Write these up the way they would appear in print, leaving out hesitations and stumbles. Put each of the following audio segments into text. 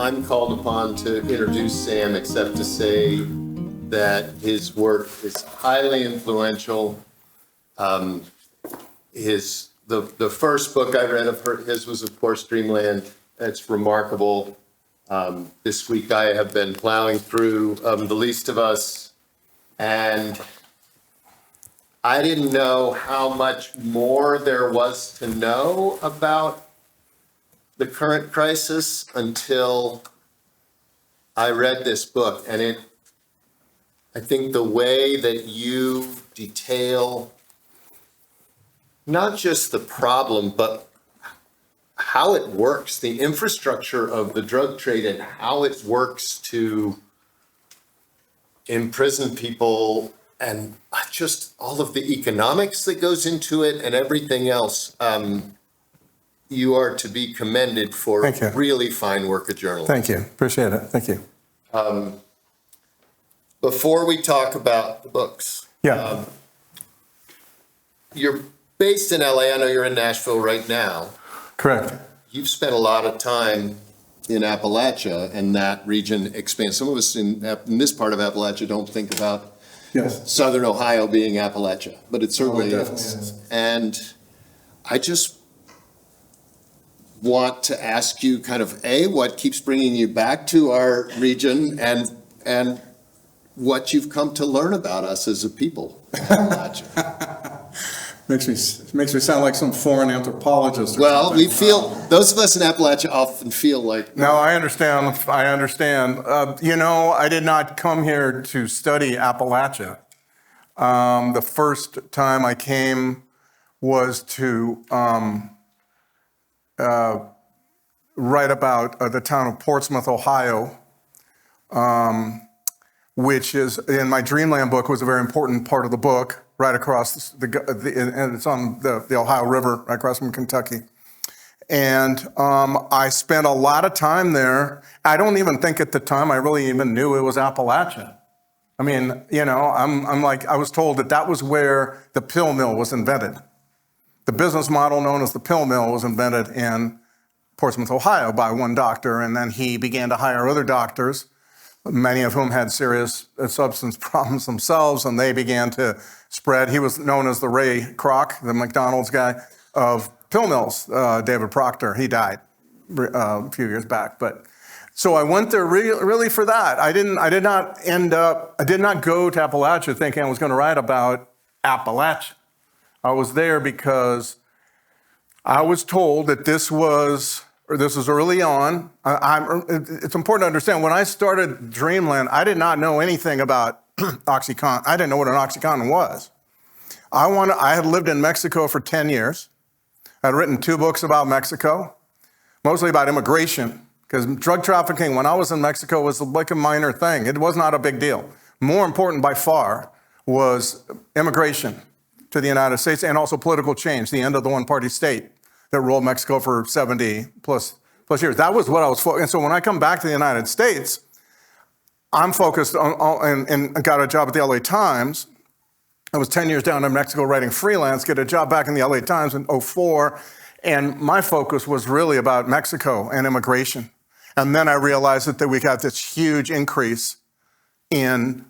I'm called upon to introduce Sam except to say that his work is highly influential. The first book I read of his was, of course, Dreamland. It's remarkable. This week I have been plowing through The Least of Us, and I didn't know how much more there was to know about the current crisis until I read this book. And I think the way that you detail not just the problem, but how it works, the infrastructure of the drug trade and how it works to imprison people and just all of the economics that goes into it and everything else. You are to be commended for really fine work at journalism. Thank you. Appreciate it. Thank you. Before we talk about the books, you're based in LA. I know you're in Nashville right now. Correct. You've spent a lot of time in Appalachia, and that region expands. Some of us in this part of Appalachia don't think about Southern Ohio being Appalachia, but it certainly is. And I just want to ask you kind of, what keeps bringing you back to our region, and what you've come to learn about us as a people. Makes me sound like some foreign anthropologist. Well, we feel, those of us in Appalachia often feel like. No, I understand. I did not come here to study Appalachia. The first time I came was to write about the town of Portsmouth, Ohio, which is, in my Dreamland book, was a very important part of the book, right across and it's on the Ohio River, right across from Kentucky. And I spent a lot of time there. I don't even think at the time I really even knew it was Appalachia. I mean, I was told that was where the pill mill was invented. The business model known as the pill mill was invented in Portsmouth, Ohio by one doctor, and then he began to hire other doctors, many of whom had serious substance problems themselves, and they began to spread. He was known as the Ray Kroc, the McDonald's guy of pill mills, David Proctor. He died a few years back. But so I went there really for that. I did not go to Appalachia thinking I was going to write about Appalachia. I was there because I was told that this was early on. It's important to understand, when I started Dreamland, I did not know anything about OxyContin. I didn't know what an OxyContin was. I had lived in Mexico for 10 years. I'd written 2 books about Mexico, mostly about immigration, because drug trafficking when I was in Mexico was like a minor thing. It was not a big deal. More important by far was immigration to the United States, and also political change, the end of the one-party state that ruled Mexico for 70 plus years. That was what I was focused on. And so when I come back to the United States, I'm focused on, and got a job at the LA Times. I was 10 years down in Mexico writing freelance, get a job back in the LA Times in 2004, and my focus was really about Mexico and immigration. And then I realized that we got this huge increase in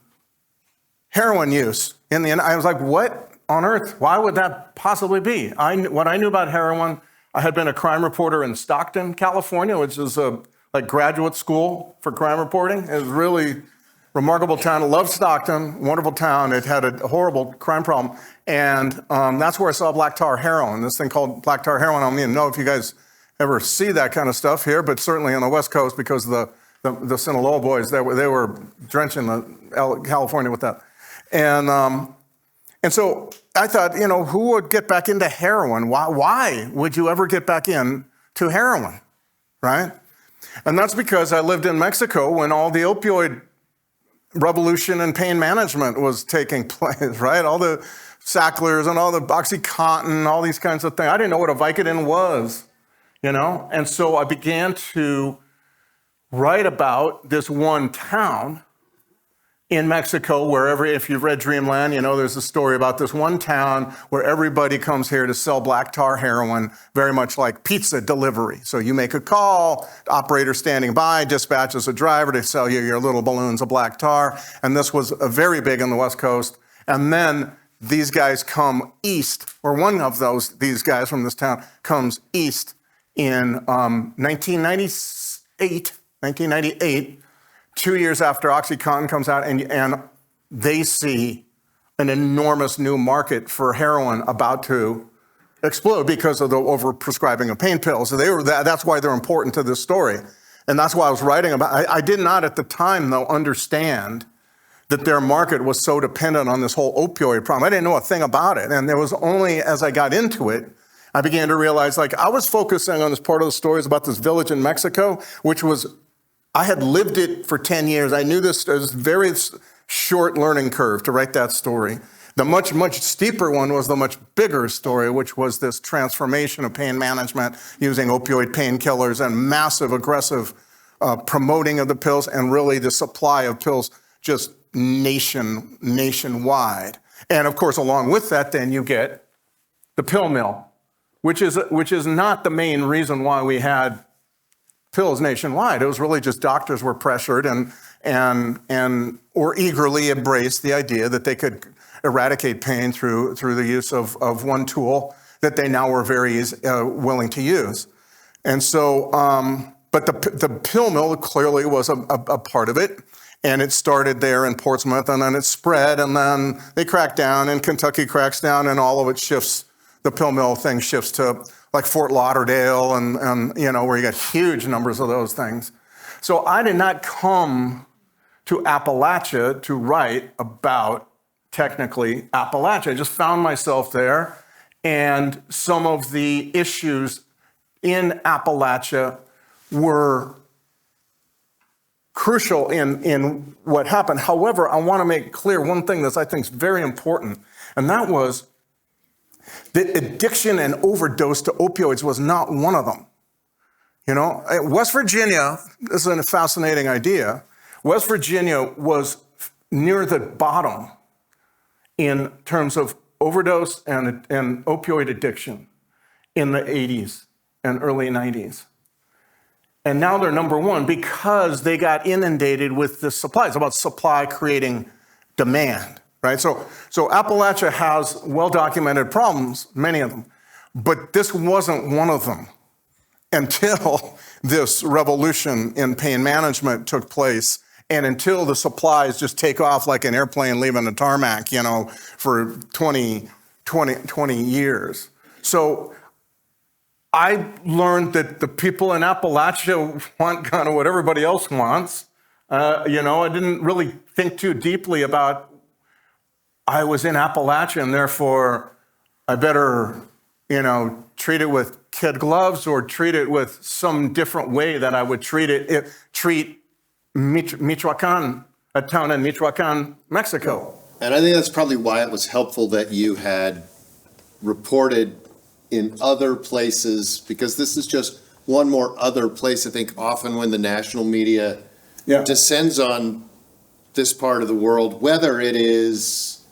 heroin use. I was like, what on earth? Why would that possibly be? What I knew about heroin, I had been a crime reporter in Stockton, California, which is a graduate school for crime reporting. It was really remarkable town. I loved Stockton, wonderful town. It had a horrible crime problem. And that's where I saw black tar heroin, this thing called black tar heroin. I don't even know if you guys ever see that kind of stuff here, but certainly on the West Coast, because the Sinaloa boys, they were drenching California with that. And so I thought, who would get back into heroin? Why would you ever get back into heroin, right? And that's because I lived in Mexico when all the opioid revolution and pain management was taking place, right? All the Sacklers and all the OxyContin, all these kinds of things. I didn't know what a Vicodin was, And so I began to write about this one town in Mexico, wherever, if you've read Dreamland, you know there's a story about this one town where everybody comes here to sell black tar heroin, very much like pizza delivery. So you make a call, operator standing by, dispatches a driver to sell you your little balloons of black tar. And this was very big on the West Coast. And then these guys come east, or one of these guys from this town comes east in 1998, 2 years after OxyContin comes out, and they see an enormous new market for heroin about to explode because of the overprescribing of pain pills. So that's why they're important to this story. And that's why I was writing about. I did not at the time, though, understand that their market was so dependent on this whole opioid problem. I didn't know a thing about it. And there was only as I got into it, I began to realize, like, I was focusing on this part of the stories about this village in Mexico, which was, I had lived it for 10 years. I knew this was a very short learning curve to write that story. The much, much steeper one was the much bigger story, which was this transformation of pain management using opioid painkillers and massive, aggressive promoting of the pills, and really the supply of pills just nationwide. And of course, along with that, then you get the pill mill, which is not the main reason why we had pills nationwide. It was really just doctors were pressured and or eagerly embraced the idea that they could eradicate pain through the use of one tool that they now were very willing to use. And so, but the pill mill clearly was a part of it. And it started there in Portsmouth, and then it spread, and then they cracked down, and Kentucky cracks down, and all of it shifts. The pill mill thing shifts to like Fort Lauderdale, and you know, where you got huge numbers of those things. So I did not come to Appalachia to write about, technically, Appalachia. I just found myself there, and some of the issues in Appalachia were crucial in what happened. However, I want to make clear one thing that I think is very important, and that was that addiction and overdose to opioids was not one of them. You know, West Virginia, this is a fascinating idea. West Virginia was near the bottom in terms of overdose and opioid addiction in the 80s and early 90s. And now they're number one because they got inundated with the supply. It's about supply creating demand, right? So Appalachia has well-documented problems, many of them, but this wasn't one of them until this revolution in pain management took place, and until the supplies just take off like an airplane leaving the tarmac, you know, for 20 years. So I learned that the people in Appalachia want kind of what everybody else wants. You know, I didn't really think too deeply about, I was in Appalachia and therefore I better, you know, treat it with kid gloves or treat it with some different way that I would treat Michoacan, a town in Michoacan, Mexico. And I think that's probably why it was helpful that you had reported in other places, because this is just one more other place. I think often when the national media descends on this part of the world, whether it is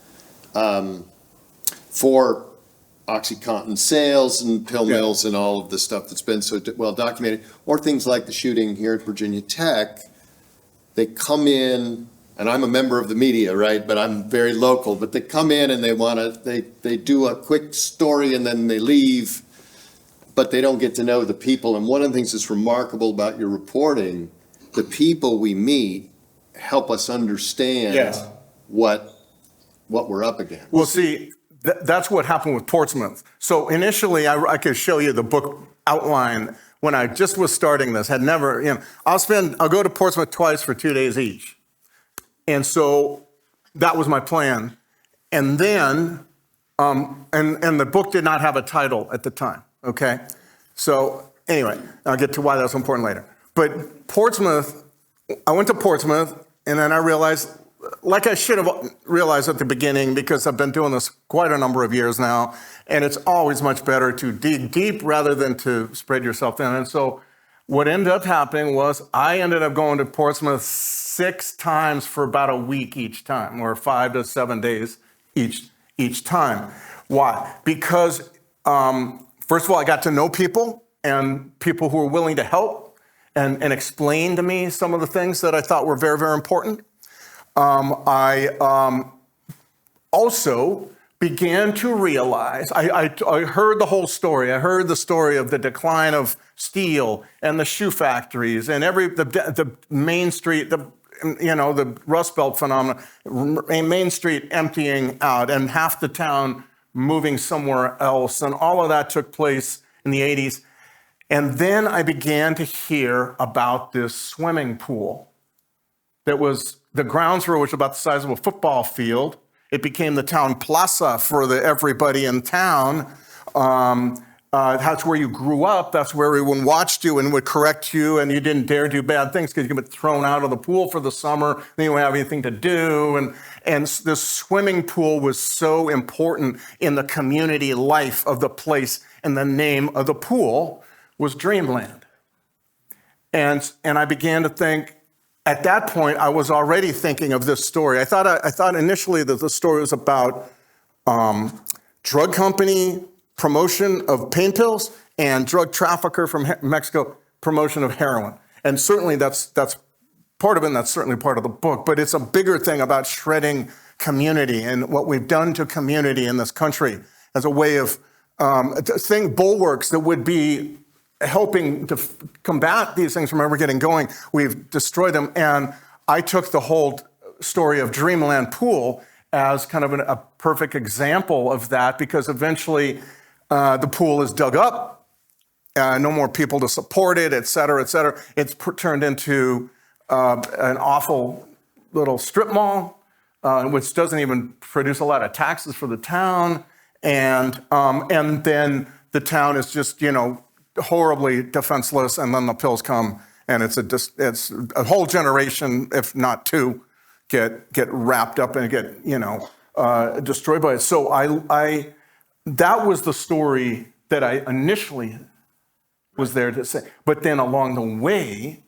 for OxyContin sales and pill mills and all of the stuff that's been so well documented, or things like the shooting here at Virginia Tech, they come in, and I'm a member of the media, right? But I'm very local. But they come in and they do a quick story and then they leave, but they don't get to know the people. And one of the things that's remarkable about your reporting, the people we meet help us understand what we're up against. Well, see, that's what happened with Portsmouth. So initially, I could show you the book outline when I just was starting this. Had never, you know, I'll go to Portsmouth twice for 2 days each. And so that was my plan. And then, and the book did not have a title at the time, okay? So anyway, I'll get to why that's important later. But Portsmouth, I went to Portsmouth, and then I realized, like I should have realized at the beginning, because I've been doing this quite a number of years now, and it's always much better to dig deep rather than to spread yourself thin. And so what ended up happening was I ended up going to Portsmouth 6 times for about a week each time, or 5 to 7 days each time. Why? Because first of all, I got to know people and people who were willing to help and explain to me some of the things that I thought were very, very important. I also began to realize, I heard the whole story. I heard the story of the decline of steel and the shoe factories and the Main Street, the Rust Belt phenomenon, Main Street emptying out and half the town moving somewhere else. And all of that took place in the 80s. And then I began to hear about this swimming pool that was, the grounds were which about the size of a football field. It became the town plaza for everybody in town. That's where you grew up. That's where everyone watched you and would correct you, and you didn't dare do bad things because you get thrown out of the pool for the summer. Then you wouldn't have anything to do. And this swimming pool was so important in the community life of the place, and the name of the pool was Dreamland. And I began to think, at that point, I was already thinking of this story. I thought initially that the story was about drug company promotion of pain pills and drug trafficker from Mexico promotion of heroin. And certainly that's part of it, and that's certainly part of the book. But it's a bigger thing about shredding community and what we've done to community in this country as a way of bulwarks that would be helping to combat these things from ever getting going. We've destroyed them. And I took the whole story of Dreamland Pool as kind of a perfect example of that, because eventually the pool is dug up, no more people to support it, et cetera, et cetera. It's turned into an awful little strip mall, which doesn't even produce a lot of taxes for the town. And then the town is just, horribly defenseless, and then the pills come, and it's a whole generation, if not two, get wrapped up and get destroyed by it. So that was the story that I initially was there to say. But then along the way,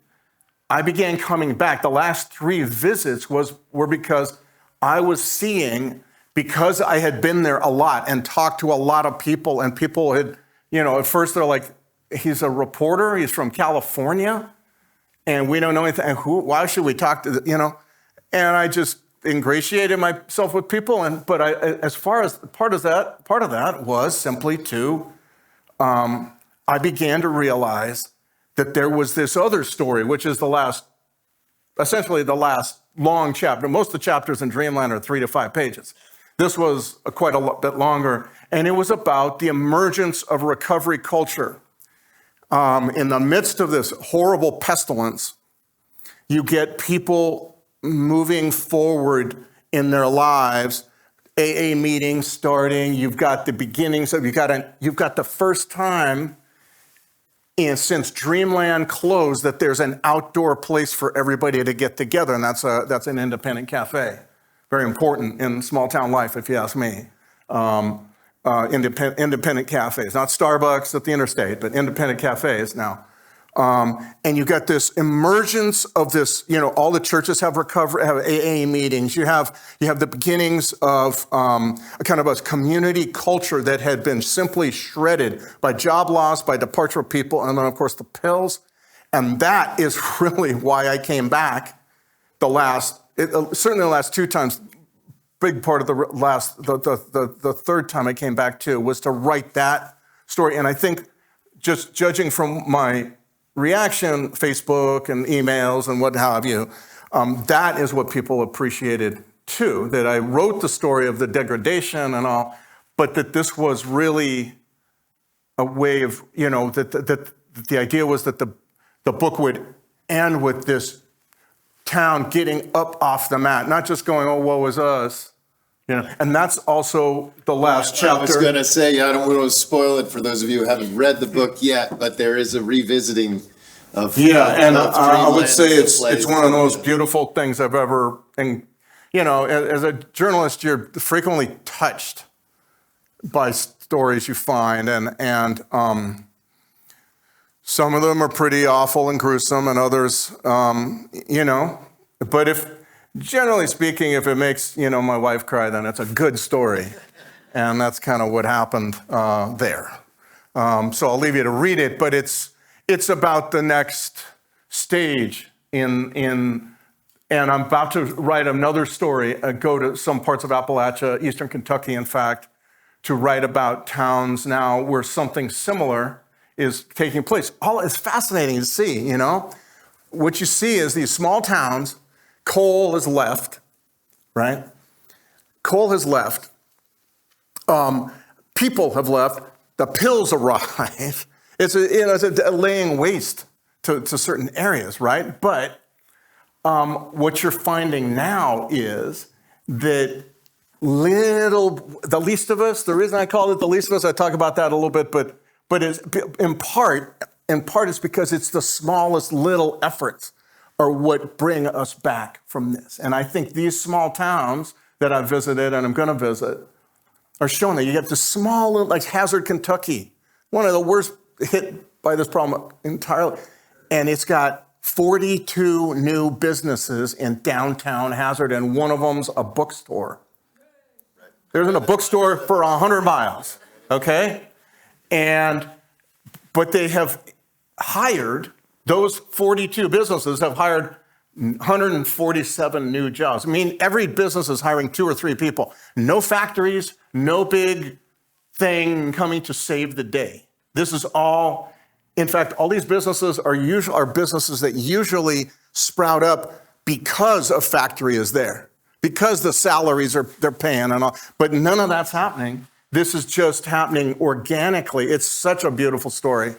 I began coming back. The last 3 visits were because I was seeing, because I had been there a lot and talked to a lot of people, and people had, at first they're like, he's a reporter, he's from California, and we don't know anything. Why should we talk to And I just ingratiated myself with people. But as far as part of that was simply I began to realize that there was this other story, which is essentially the last long chapter. Most of the chapters in Dreamland are 3 to 5 pages. This was quite a bit longer, and it was about the emergence of recovery culture. In the midst of this horrible pestilence, you get people moving forward in their lives, AA meetings starting. You've got the beginnings of, you've got the first time since Dreamland closed that there's an outdoor place for everybody to get together, and that's an independent cafe. Very important in small town life, if you ask me. Independent cafes, not Starbucks at the interstate, but independent cafes now. And you got this emergence of this, all the churches have AA meetings. You have the beginnings of a kind of a community culture that had been simply shredded by job loss, by departure of people, and then of course the pills. And that is really why I came back certainly the last 2 times. Big part of the third time I came back to was to write that story. And I think, just judging from my reaction, Facebook and emails and what have you, that is what people appreciated too, that I wrote the story of the degradation and all, but that this was really a way of, that the idea was that the book would end with this town getting up off the mat, not just going, oh, woe is us. And that's also the last chapter. I was going to say, I don't want to spoil it for those of you who haven't read the book yet, but there is a revisiting of I would say it's one of the most beautiful things I've ever, and as a journalist, you're frequently touched by stories you find, and some of them are pretty awful and gruesome, and others, But generally speaking, if it makes, my wife cry, then it's a good story. And that's kind of what happened there. So I'll leave you to read it, but it's about the next stage and I'm about to write another story, go to some parts of Appalachia, Eastern Kentucky, in fact, to write about towns now where something similar is taking place. It's fascinating to see, What you see is these small towns, coal is left, right? Coal has left. People have left. The pills arrive. It's a laying waste to certain areas, right? But what you're finding now is that the least of us, the reason I call it the least of us, I talk about that a little bit, but it's, in part it's because it's the smallest little efforts are what bring us back from this. And I think these small towns that I've visited and I'm going to visit are showing that you get this small, like Hazard, Kentucky, one of the worst hit by this problem entirely. And it's got 42 new businesses in downtown Hazard, and one of them's a bookstore. There isn't a bookstore for 100 miles, okay? But they have hired, those 42 businesses have hired 147 new jobs. I mean, every business is hiring 2 or 3 people. No factories, no big thing coming to save the day. This is all, in fact, all these businesses are businesses that usually sprout up because a factory is there, because the salaries they're paying and all. But none of that's happening. This is just happening organically. It's such a beautiful story.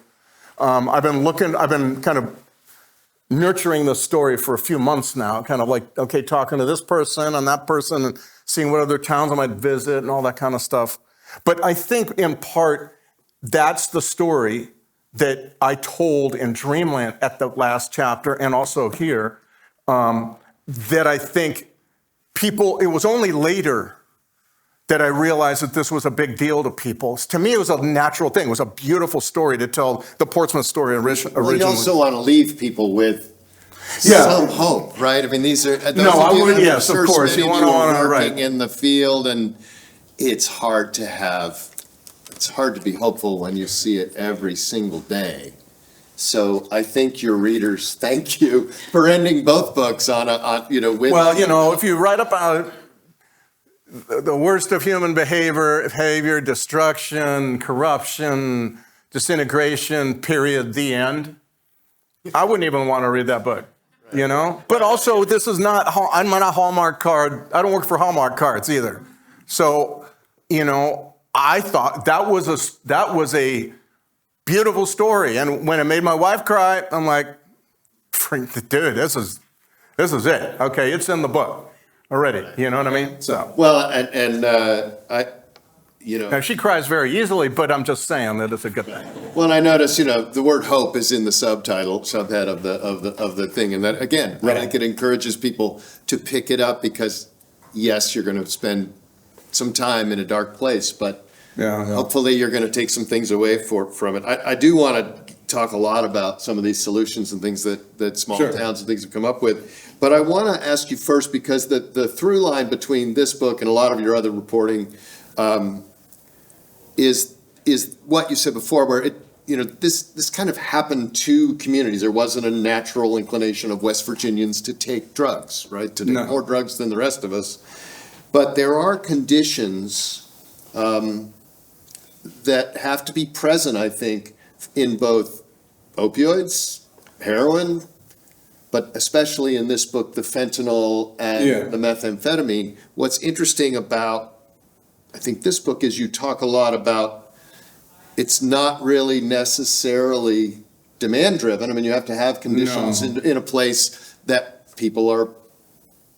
I've been kind of nurturing the story for a few months now, kind of like, okay, talking to this person and that person and seeing what other towns I might visit and all that kind of stuff. But I think in part, that's the story that I told in Dreamland at the last chapter and also here, that I think it was only later that I realized that this was a big deal to people. To me, it was a natural thing. It was a beautiful story to tell, the Portsmouth story originally. Well, you also want to leave people with some hope, right? I mean, these are yes, of course. You want to working in the field, and it's hard to be hopeful when you see it every single day. So I think your readers thank you for ending both books with. Well, if you write about the worst of human behavior, destruction, corruption, disintegration, period, the end, I wouldn't even want to read that book, But also, I'm not a Hallmark card. I don't work for Hallmark cards either. So, I thought that was a beautiful story. And when it made my wife cry, I'm like, dude, this is it. Okay, it's in the book already. You know what I mean? So well, now she cries very easily, but I'm just saying that it's a good thing. Well, and I notice, the word hope is in the subhead of the thing, and that again, I think it encourages people to pick it up because, yes, you're going to spend some time in a dark place, but hopefully you're going to take some things away from it. I do want to talk a lot about some of these solutions and things that small towns and things have come up with. But I want to ask you first, because the through line between this book and a lot of your other reporting is what you said before, where this kind of happened to communities. There wasn't a natural inclination of West Virginians to take drugs, right? To take more drugs than the rest of us. But there are conditions that have to be present, I think, in both opioids, heroin, but especially in this book, the fentanyl and the methamphetamine. What's interesting about, I think, this book is you talk a lot about it's not really necessarily demand-driven. I mean, you have to have conditions in a place that people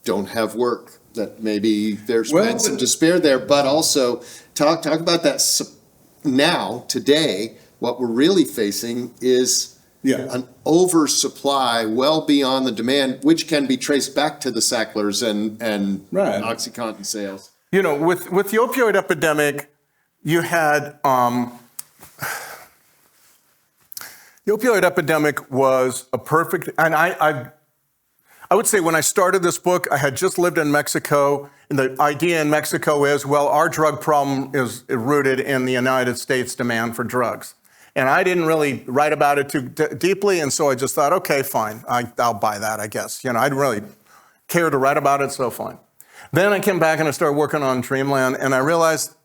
don't have work, that maybe there's been some despair there, but also talk about that now, today. What we're really facing is an oversupply well beyond the demand, which can be traced back to the Sacklers and OxyContin sales. With the opioid epidemic, you had the opioid epidemic was a perfect, and I would say when I started this book, I had just lived in Mexico, and the idea in Mexico is, well, our drug problem is rooted in the United States demand for drugs. And I didn't really write about it too deeply, and so I just thought, okay, fine, I'll buy that, I guess. I didn't really care to write about it, so fine. Then I came back and I started working on Dreamland, and I realized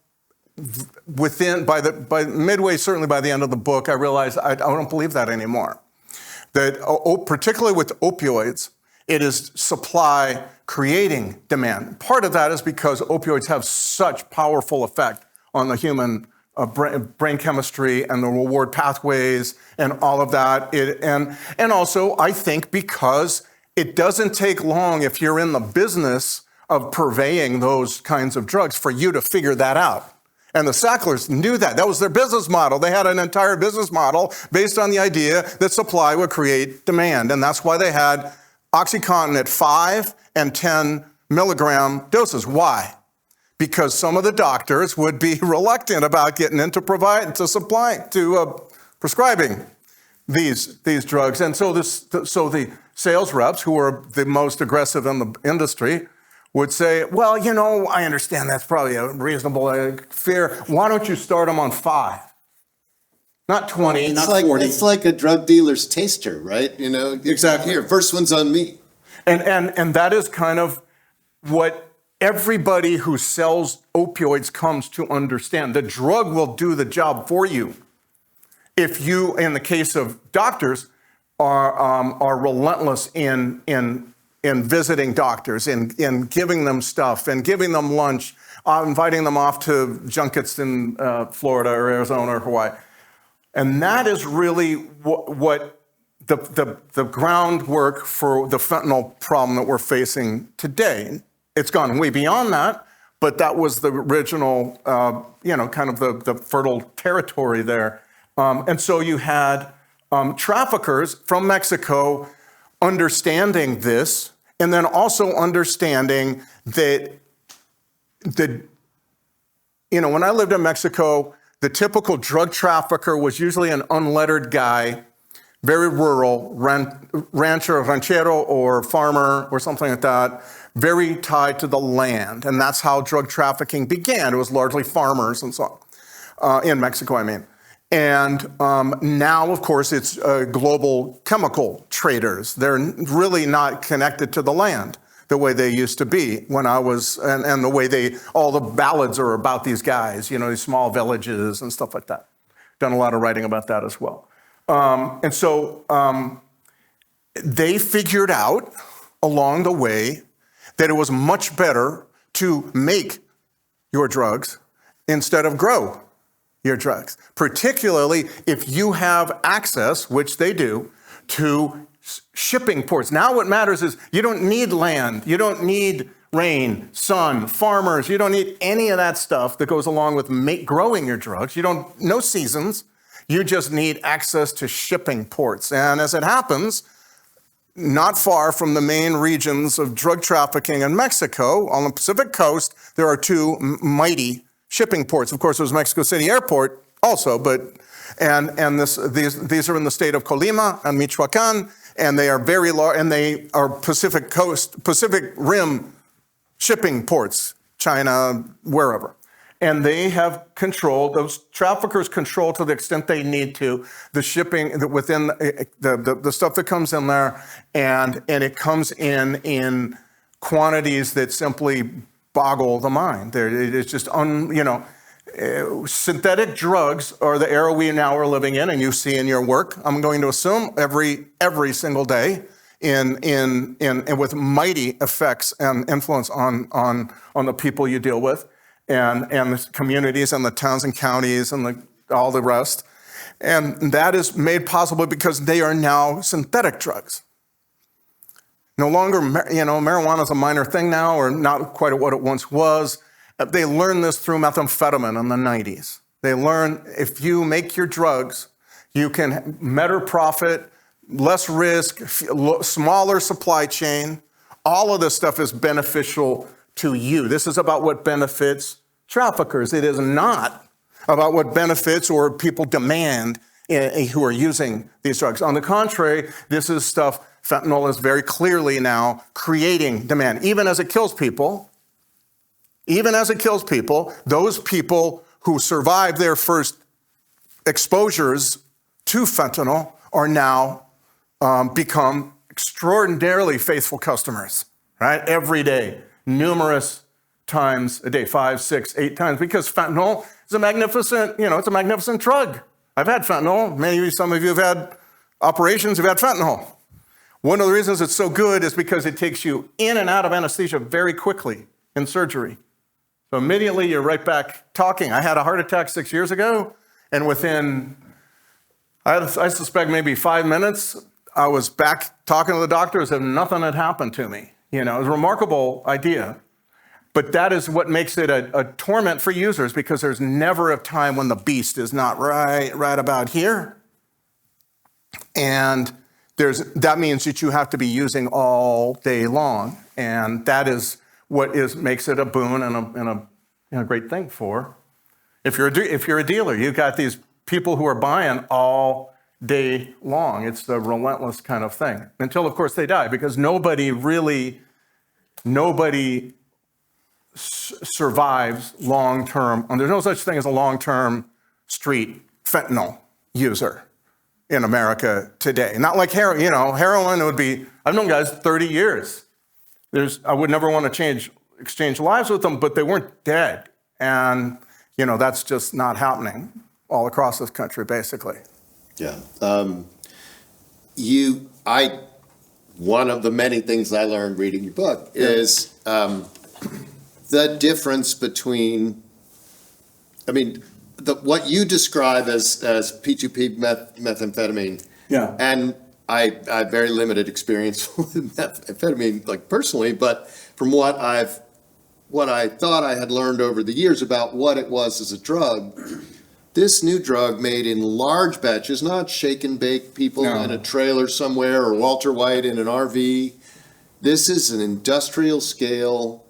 by midway, certainly by the end of the book, I realized I don't believe that anymore. That particularly with opioids, it is supply creating demand. Part of that is because opioids have such powerful effect on the human brain chemistry and the reward pathways and all of that. And also, I think because it doesn't take long if you're in the business of purveying those kinds of drugs for you to figure that out. And the Sacklers knew that. That was their business model. They had an entire business model based on the idea that supply would create demand. And that's why they had OxyContin at 5 and 10 milligram doses. Why? Because some of the doctors would be reluctant about getting into prescribing these drugs. And so the sales reps, who are the most aggressive in the industry, would say, well, I understand that's probably a reasonable fear. Why don't you start them on 5? Not 20, not 40. It's like a drug dealer's taster, right? Exactly. Here, first one's on me. And that is kind of what everybody who sells opioids comes to understand. The drug will do the job for you. If you, in the case of doctors, are relentless in visiting doctors, in giving them stuff, and giving them lunch, inviting them off to junkets in Florida or Arizona or Hawaii. And that is really what the groundwork for the fentanyl problem that we're facing today. It's gone way beyond that, but that was the original, kind of the fertile territory there. And so you had traffickers from Mexico understanding this, and then also understanding that when I lived in Mexico, the typical drug trafficker was usually an unlettered guy, very rural, ranchero or farmer or something like that, very tied to the land. And that's how drug trafficking began. It was largely farmers and so on, in Mexico, I mean. And now, of course, it's global chemical traders. They're really not connected to the land the way they used to be when I was, and the way all the ballads are about these guys, these small villages and stuff like that. Done a lot of writing about that as well. And so they figured out along the way that it was much better to make your drugs instead of grow your drugs, particularly if you have access, which they do, to shipping ports. Now what matters is you don't need land, you don't need rain, sun, farmers, you don't need any of that stuff that goes along with growing your drugs. No seasons. You just need access to shipping ports. And as it happens, not far from the main regions of drug trafficking in Mexico, on the Pacific coast, there are 2 mighty shipping ports. Of course, there's Mexico City Airport also, these are in the state of Colima and Michoacan, and they are very large, and they are Pacific Rim shipping ports, China, wherever. And they have controlled, those traffickers control to the extent they need to, the shipping within the stuff that comes in there, and it comes in quantities that simply boggle the mind. It's just, synthetic drugs are the era we now are living in, and you see in your work, I'm going to assume, every single day, and with mighty effects and influence on the people you deal with, and the communities and the towns and counties and all the rest. And that is made possible because they are now synthetic drugs. No longer, marijuana is a minor thing now, or not quite what it once was. They learned this through methamphetamine in the 90s. They learn if you make your drugs, you can better profit, less risk, smaller supply chain. All of this stuff is beneficial to you. This is about what benefits traffickers. It is not about what benefits or people demand who are using these drugs. On the contrary, this is stuff fentanyl is very clearly now creating demand. Even as it kills people, those people who survive their first exposures to fentanyl are now become extraordinarily faithful customers, right? Every day, numerous times a day, 5, 6, 8 times, because fentanyl is a magnificent, it's a magnificent drug. I've had fentanyl. Some of you have had operations, you've had fentanyl. One of the reasons it's so good is because it takes you in and out of anesthesia very quickly in surgery. So immediately you're right back talking. I had a heart attack 6 years ago, and within, I suspect maybe 5 minutes, I was back talking to the doctor as if nothing had happened to me. It was a remarkable idea. But that is what makes it a torment for users, because there's never a time when the beast is not right about here. And that means that you have to be using all day long. And that is what makes it a boon and a great thing for. If you're a dealer, you've got these people who are buying all day long. It's the relentless kind of thing. Until, of course, they die, because nobody survives long-term. And there's no such thing as a long-term street fentanyl user in America today. Not like heroin. Heroin would be, I've known guys 30 years. I would never want to exchange lives with them, but they weren't dead. And, that's just not happening all across this country, basically. Yeah. One of the many things I learned reading your book is the difference between, what you describe as P2P methamphetamine. Yeah. And I have very limited experience with methamphetamine, personally, but from what I thought I had learned over the years about what it was as a drug, this new drug made in large batches, not shake and bake people in a trailer somewhere or Walter White in an RV. This is an industrial scale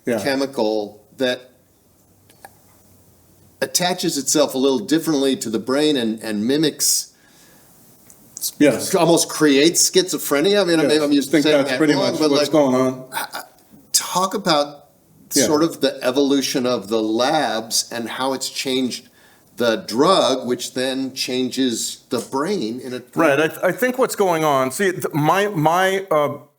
chemical that attaches itself a little differently to the brain and mimics, almost creates schizophrenia. I'm used to saying that's pretty much what's going on. Talk about sort of the evolution of the labs and how it's changed the drug, which then changes the brain in a right. I think what's going on. See, my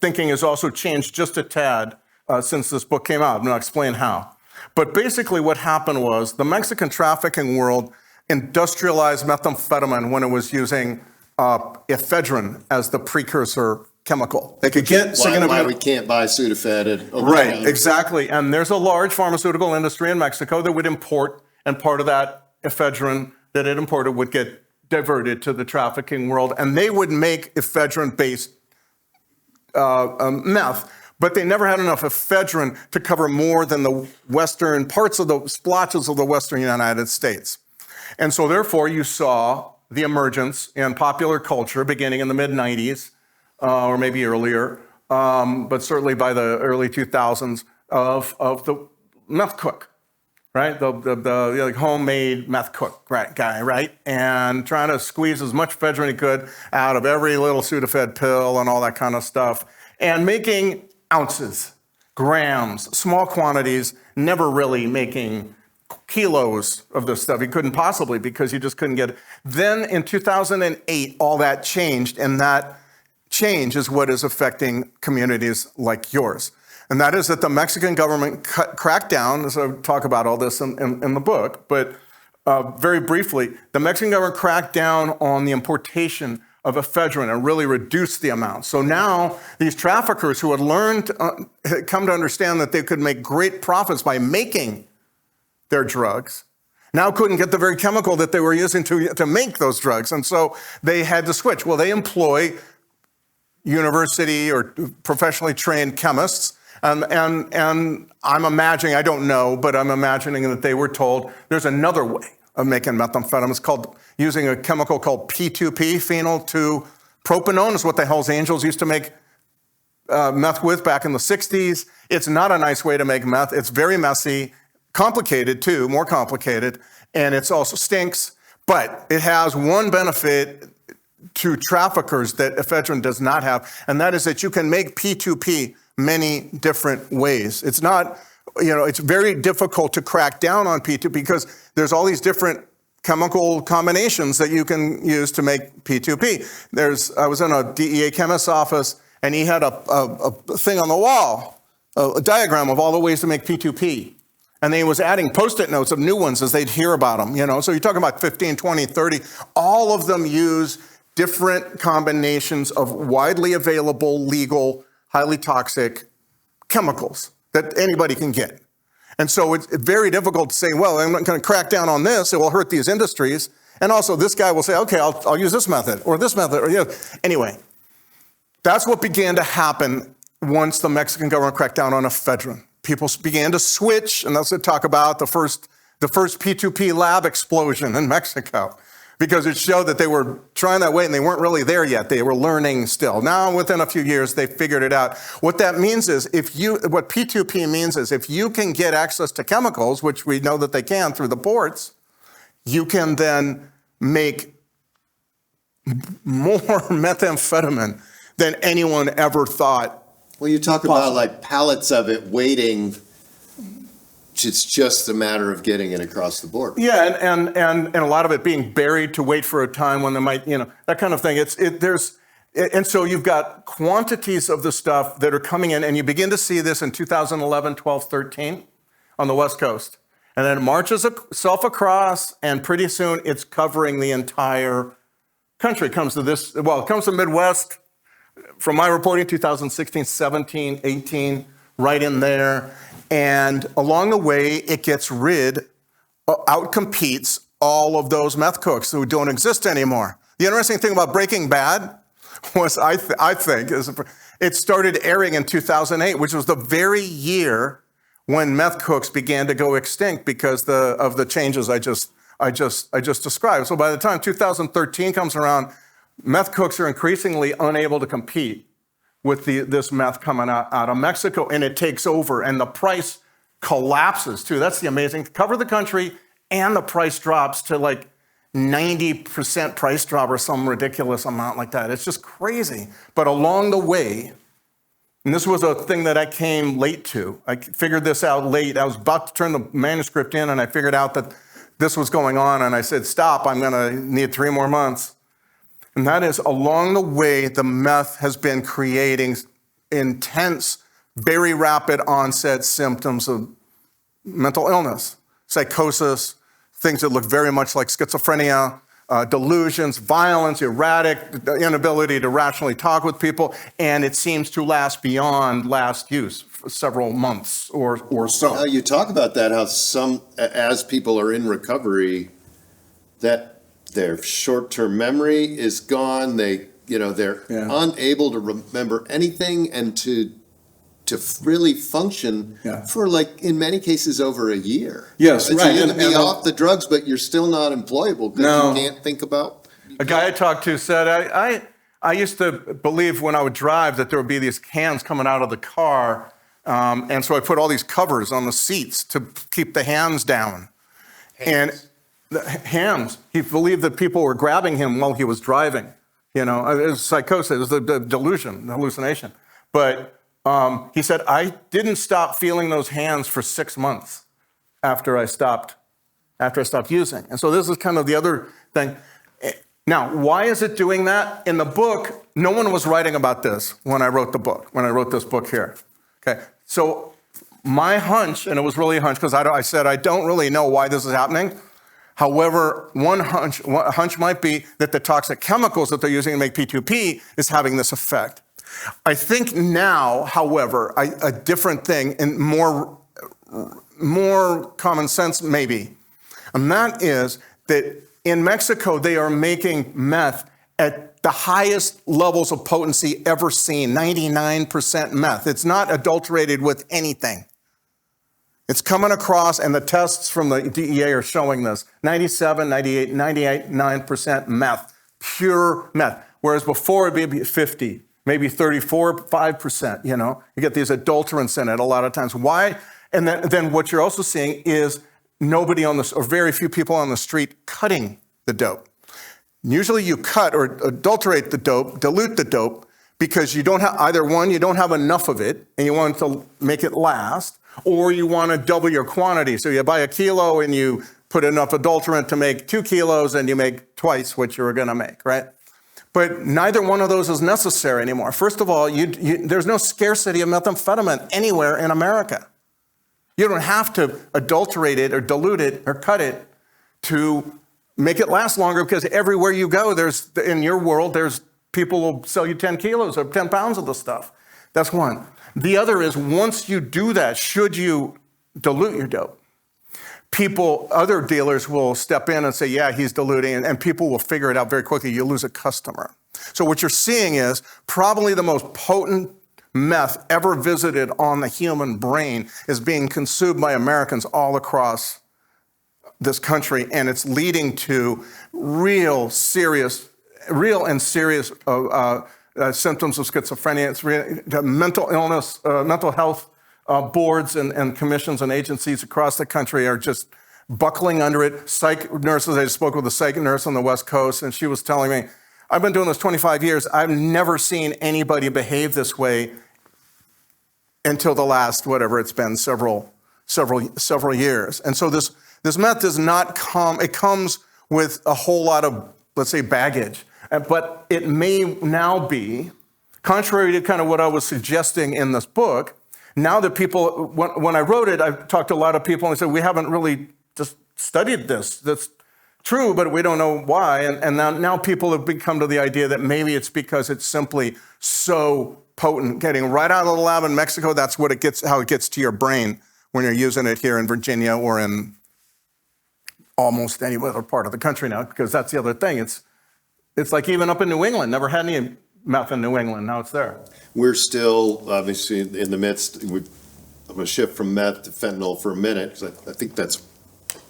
thinking has also changed just a tad since this book came out. I'm going to explain how. But basically, what happened was the Mexican trafficking world industrialized methamphetamine when it was using ephedrine as the precursor chemical. They could get why we can't buy Sudafed. Right, exactly. And there's a large pharmaceutical industry in Mexico that would import, and part of that ephedrine that it imported would get diverted to the trafficking world, and they would make ephedrine-based meth, but they never had enough ephedrine to cover more than the western parts of the splotches of the western United States. And so therefore you saw the emergence in popular culture beginning in the mid-90s, or maybe earlier, but certainly by the early 2000s, of the meth cook, right? The homemade meth cook guy, right? And trying to squeeze as much ephedrine he could out of every little Sudafed pill and all that kind of stuff, and making ounces, grams, small quantities, never really making kilos of this stuff. He couldn't possibly, because you just couldn't get it. Then in 2008, all that changed, and that change is what is affecting communities like yours. And that is that the Mexican government cracked down, so I talk about all this in the book, but very briefly, the Mexican government cracked down on the importation of ephedrine and really reduced the amount. So now these traffickers who had had come to understand that they could make great profits by making their drugs, now couldn't get the very chemical that they were using to make those drugs. And so they had to switch. Well, they employ university or professionally trained chemists. And I'm imagining, I don't know, but I'm imagining that they were told there's another way of making methamphetamine. It's called using a chemical called P2P, phenyl 2-propanone, is what the Hells Angels used to make meth with back in the 60s. It's not a nice way to make meth. It's very messy, complicated too, more complicated, and it also stinks, but it has one benefit traffickers that ephedrine does not have, and that is that you can make P2P many different ways. It's not, it's very difficult to crack down on P2P because there's all these different chemical combinations that you can use to make P2P. I was in a DEA chemist's office, and he had a thing on the wall, a diagram of all the ways to make P2P. And then he was adding Post-it notes of new ones as they'd hear about them, So you're talking about 15, 20, 30. All of them use different combinations of widely available, legal, highly toxic chemicals that anybody can get. And so it's very difficult to say, well, I'm not going to crack down on this. It will hurt these industries. And also this guy will say, okay, I'll use this method or this method. Anyway, that's what began to happen once the Mexican government cracked down on ephedrine. People began to switch, and that's what talk about the first P2P lab explosion in Mexico, because it showed that they were trying that way and they weren't really there yet. They were learning still. Now, within a few years, they figured it out. What that means is what P2P means is if you can get access to chemicals, which we know that they can through the ports, you can then make more methamphetamine than anyone ever thought. Well, you talk about like pallets of it waiting. It's just a matter of getting it across the border. Yeah, and a lot of it being buried to wait for a time when they might, that kind of thing. And so you've got quantities of the stuff that are coming in, and you begin to see this in 2011, 12, 13 on the West Coast. And then it marches itself across, and pretty soon it's covering the entire country. It comes to the Midwest. From my reporting, 2016, 17, 18, right in there. And along the way, it outcompetes all of those meth cooks who don't exist anymore. The interesting thing about Breaking Bad was, I think, it started airing in 2008, which was the very year when meth cooks began to go extinct because of the changes I just described. So by the time 2013 comes around, meth cooks are increasingly unable to compete with this meth coming out of Mexico, and it takes over, and the price collapses too. That's the amazing. Cover the country, and the price drops to like 90% price drop or some ridiculous amount like that. It's just crazy. But along the way, and this was a thing that I came late to. I figured this out late. I was about to turn the manuscript in, and I figured out that this was going on, and I said, stop, I'm going to need 3 more months. And that is, along the way, the meth has been creating intense, very rapid onset symptoms of mental illness, psychosis, things that look very much like schizophrenia, delusions, violence, erratic, inability to rationally talk with people, and it seems to last beyond last use, for several months or so. You talk about that, how as people are in recovery, that their short-term memory is gone. They're unable to remember anything and to really function for, like, in many cases, over a year. Yes, right. So you can be off the drugs, but you're still not employable because you can't think about. A guy I talked to said, I used to believe when I would drive that there would be these hands coming out of the car, and so I put all these covers on the seats to keep the hands down. And the hands, he believed that people were grabbing him while he was driving. It was psychosis, it was the delusion, the hallucination. But he said, I didn't stop feeling those hands for 6 months after I stopped using. And so this is kind of the other thing. Now, why is it doing that? In the book, no one was writing about this when I wrote this book here. Okay, so my hunch, and it was really a hunch because I said I don't really know why this is happening. However, one hunch might be that the toxic chemicals that they're using to make P2P is having this effect. I think now, however, a different thing and more common sense maybe, and that is that in Mexico, they are making meth at the highest levels of potency ever seen, 99% meth. It's not adulterated with anything. It's coming across, and the tests from the DEA are showing this, 97, 98, 99% meth, pure meth. Whereas before it'd be 50, maybe 34, 5%, You get these adulterants in it a lot of times. Why? And then what you're also seeing is nobody or very few people on the street cutting the dope. Usually you cut or adulterate the dope, dilute the dope, because you don't have, either one, you don't have enough of it and you want to make it last, or you want to double your quantity. So you buy a kilo and you put enough adulterant to make 2 kilos and you make twice what you were going to make, right? But neither one of those is necessary anymore. First of all, there's no scarcity of methamphetamine anywhere in America. You don't have to adulterate it or dilute it or cut it to make it last longer, because everywhere you go, in your world, there's people will sell you 10 kilos or 10 pounds of the stuff. That's one. The other is, once you do that, should you dilute your dope, other dealers will step in and say, yeah, he's diluting, and people will figure it out very quickly. You lose a customer. So what you're seeing is probably the most potent meth ever visited on the human brain is being consumed by Americans all across this country, and it's leading to real and serious symptoms of schizophrenia. Mental illness, mental health boards and commissions and agencies across the country are just buckling under it. Psych nurses, I spoke with a psych nurse on the West Coast, and she was telling me, I've been doing this 25 years. I've never seen anybody behave this way until the last, whatever it's been, several years. And so this meth does not come, it comes with a whole lot of, let's say, baggage. But it may now be, contrary to kind of what I was suggesting in this book, now that people, when I wrote it, I talked to a lot of people and they said, we haven't really just studied this. That's true, but we don't know why. And now people have come to the idea that maybe it's because it's simply so potent. Getting right out of the lab in Mexico, that's how it gets to your brain when you're using it here in Virginia or in almost any other part of the country now, because that's the other thing. It's like even up in New England, never had any meth in New England, now it's there. We're still obviously in the midst. I'm going to shift from meth to fentanyl for a minute, because I think that's,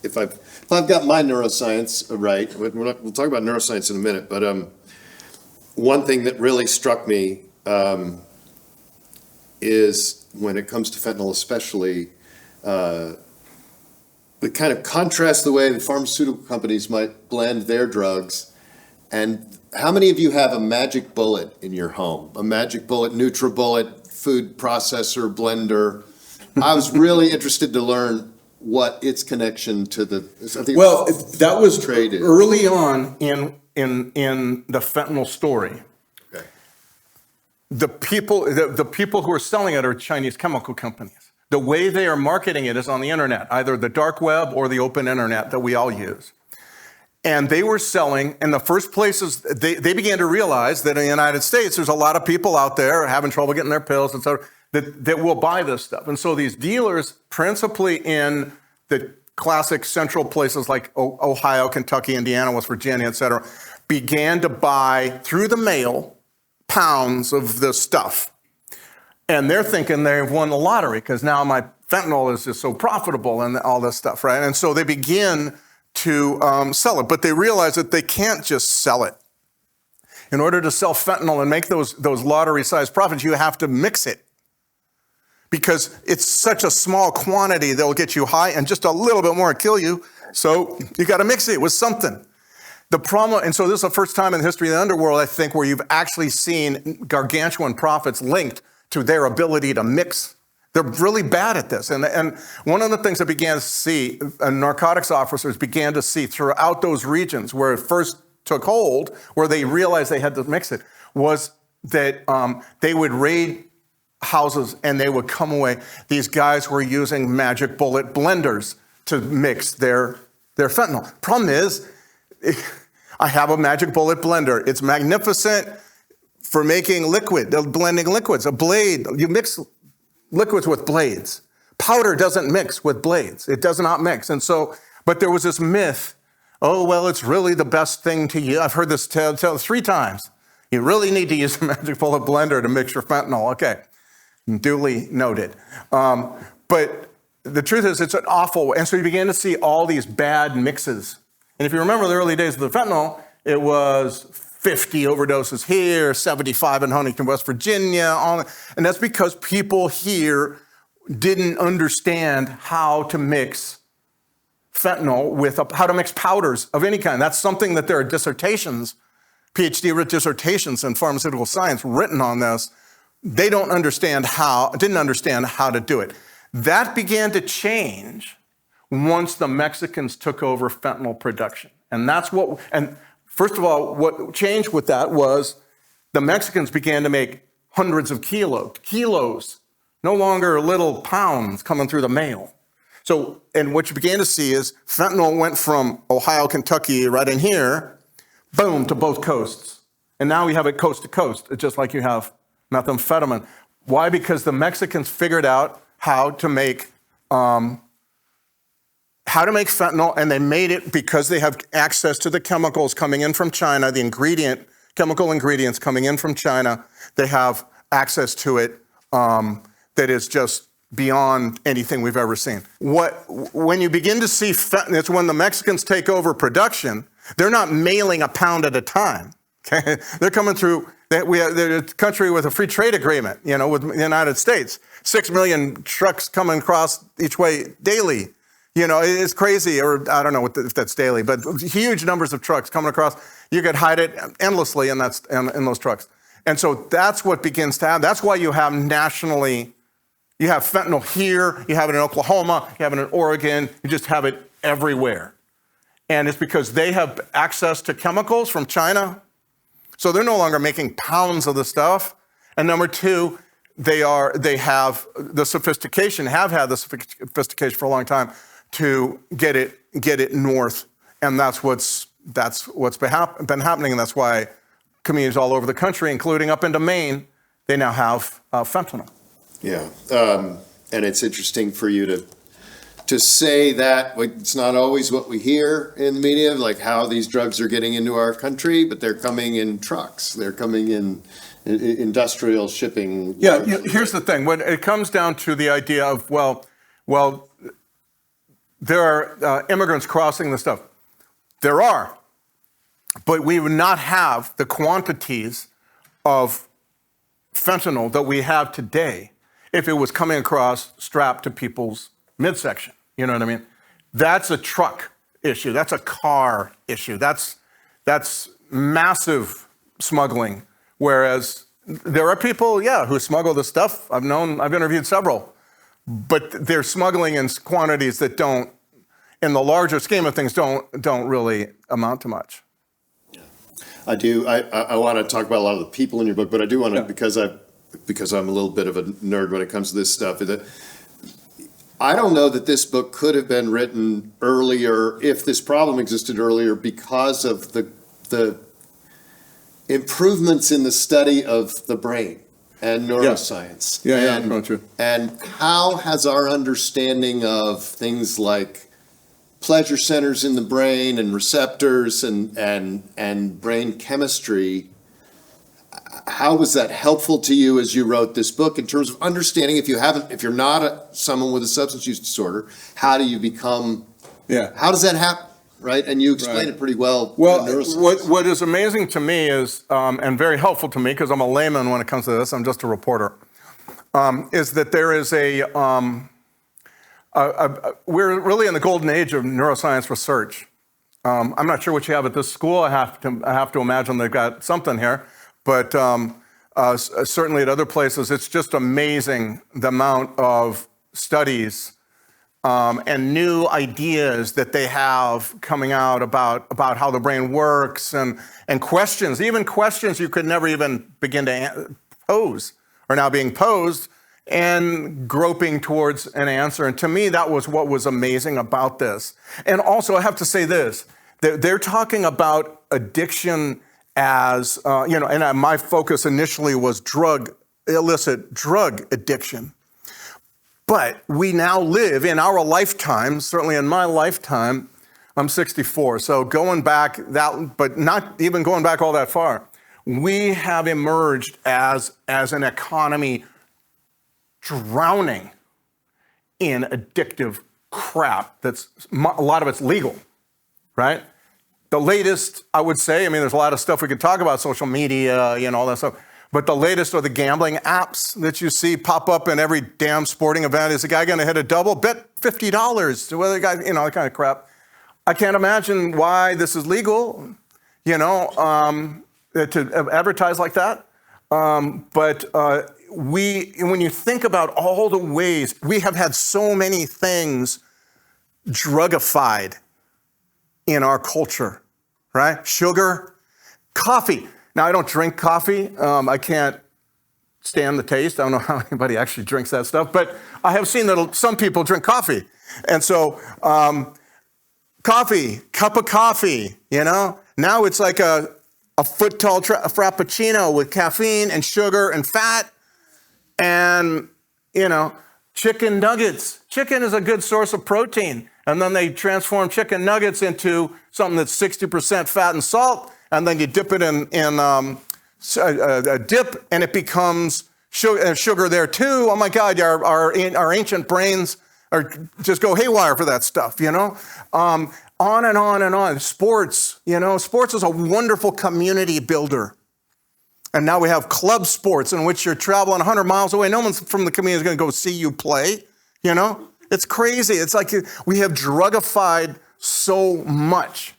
if I've got my neuroscience right, we'll talk about neuroscience in a minute, but one thing that really struck me is when it comes to fentanyl especially, the kind of contrast the way the pharmaceutical companies might blend their drugs. And how many of you have a magic bullet in your home? A magic bullet, NutriBullet, food processor, blender? I was really interested to learn what its connection to the, I think well, that was traded early on in the fentanyl story. Okay. The people who are selling it are Chinese chemical companies. The way they are marketing it is on the internet, either the dark web or the open internet that we all use. And they were selling, in the first places, they began to realize that in the United States, there's a lot of people out there having trouble getting their pills, et cetera, that will buy this stuff. And so these dealers, principally in the classic central places like Ohio, Kentucky, Indiana, West Virginia, et cetera, began to buy through the mail pounds of this stuff. And they're thinking they've won the lottery because now my fentanyl is just so profitable and all this stuff, right? And so they begin to sell it, but they realize that they can't just sell it. In order to sell fentanyl and make those lottery-sized profits, you have to mix it. Because it's such a small quantity, they'll get you high and just a little bit more will kill you. So you got to mix it with something. The problem, and so this is the first time in the history of the underworld, I think, where you've actually seen gargantuan profits linked to their ability to mix. They're really bad at this. And one of the things I began to see, narcotics officers began to see throughout those regions where it first took hold, where they realized they had to mix it, was that they would raid houses and they would come away. These guys were using magic bullet blenders to mix their fentanyl. Problem is, I have a magic bullet blender. It's magnificent for making liquid, blending liquids, a blade. You mix liquids with blades. Powder doesn't mix with blades. It does not mix. And so, but there was this myth, oh, well, it's really the best thing to use. I've heard this tell 3 times. You really need to use a magic bullet blender to mix your fentanyl. Okay, duly noted. But the truth is it's an awful, and so you began to see all these bad mixes. And if you remember the early days of the fentanyl, it was 50 overdoses here, 75 in Huntington, West Virginia, and that's because people here didn't understand how to mix fentanyl with how to mix powders of any kind. That's something that there are dissertations, PhD dissertations in pharmaceutical science written on this. They didn't understand how to do it. That began to change once the Mexicans took over fentanyl production. And first of all, what changed with that was the Mexicans began to make hundreds of kilos, no longer little pounds coming through the mail. So, and what you began to see is fentanyl went from Ohio, Kentucky, right in here, boom, to both coasts. And now we have it coast to coast, just like you have methamphetamine. Why? Because the Mexicans figured out how to make fentanyl, and they made it because they have access to the chemicals coming in from China, chemical ingredients coming in from China. They have access to it that is just beyond anything we've ever seen. When you begin to see fentanyl, it's when the Mexicans take over production, they're not mailing a pound at a time. Okay? They're coming through, they're a country with a free trade agreement, with the United States. 6 million trucks coming across each way daily. It's crazy, or I don't know if that's daily, but huge numbers of trucks coming across. You could hide it endlessly in those trucks. And so that's what begins to happen. That's why you have nationally, you have fentanyl here, you have it in Oklahoma, you have it in Oregon, you just have it everywhere. And it's because they have access to chemicals from China. So they're no longer making pounds of the stuff. And number two, they have the sophistication, have had the sophistication for a long time to get it north. And that's what's been happening. And that's why communities all over the country, including up into Maine, they now have fentanyl. Yeah. And it's interesting for you to say that it's not always what we hear in the media, like how these drugs are getting into our country, but they're coming in trucks. They're coming in industrial shipping. Yeah, here's the thing. When it comes down to the idea of, well, there are immigrants crossing the stuff. There are, but we would not have the quantities of fentanyl that we have today if it was coming across strapped to people's midsection. You know what I mean? That's a truck issue. That's a car issue. That's massive smuggling. Whereas there are people, who smuggle the stuff. I've interviewed several, but they're smuggling in quantities that don't, in the larger scheme of things, don't really amount to much. Yeah. I want to talk about a lot of the people in your book, but I do want to, because I'm a little bit of a nerd when it comes to this stuff, I don't know that this book could have been written earlier if this problem existed earlier because of the improvements in the study of the brain and neuroscience. Yeah, true. And how has our understanding of things like pleasure centers in the brain and receptors and brain chemistry, how was that helpful to you as you wrote this book in terms of understanding, if you're not someone with a substance use disorder, how do you become, how does that happen, right? And you explain it pretty well. Well, what is amazing to me is, and very helpful to me, because I'm a layman when it comes to this, I'm just a reporter, is that there is we're really in the golden age of neuroscience research. I'm not sure what you have at this school. I have to imagine they've got something here. But certainly at other places, it's just amazing the amount of studies and new ideas that they have coming out about how the brain works and questions, even questions you could never even begin to pose are now being posed and groping towards an answer. And to me, that was what was amazing about this. And also, I have to say this, they're talking about addiction as, and my focus initially was illicit drug addiction. But we now live in our lifetime, certainly in my lifetime, I'm 64, so going back but not even going back all that far, we have emerged as an economy drowning in addictive crap that's, a lot of it's legal, right? The latest, I would say, there's a lot of stuff we could talk about, social media, all that stuff. But the latest are the gambling apps that you see pop up in every damn sporting event. Is the guy going to hit a double? Bet $50 to whether the guy, that kind of crap. I can't imagine why this is legal, to advertise like that. But when you think about all the ways, we have had so many things drugified in our culture, right? Sugar, coffee. Now, I don't drink coffee. I can't stand the taste. I don't know how anybody actually drinks that stuff, but I have seen that some people drink coffee. And so, coffee, cup of coffee, now it's like a foot tall frappuccino with caffeine and sugar and fat and, chicken nuggets. Chicken is a good source of protein. And then they transform chicken nuggets into something that's 60% fat and salt. And then you dip it in a dip, and it becomes sugar there too. Oh my God, our ancient brains just go haywire for that stuff, On and on and on. Sports, sports is a wonderful community builder. And now we have club sports in which you're traveling 100 miles away. No one from the community is going to go see you play, It's crazy. It's like we have drugified so much.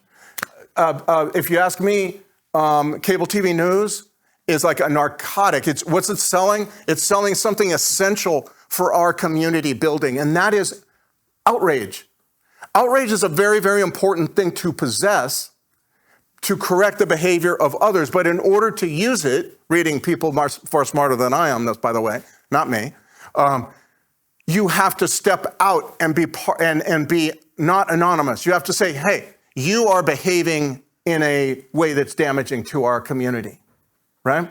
If you ask me, cable TV news is like a narcotic. What's it selling? It's selling something essential for our community building, and that is outrage. Outrage is a very, very important thing to possess to correct the behavior of others. But in order to use it, reading people far smarter than I am, that's by the way, not me, you have to step out and be not anonymous. You have to say, hey, you are behaving in a way that's damaging to our community, right?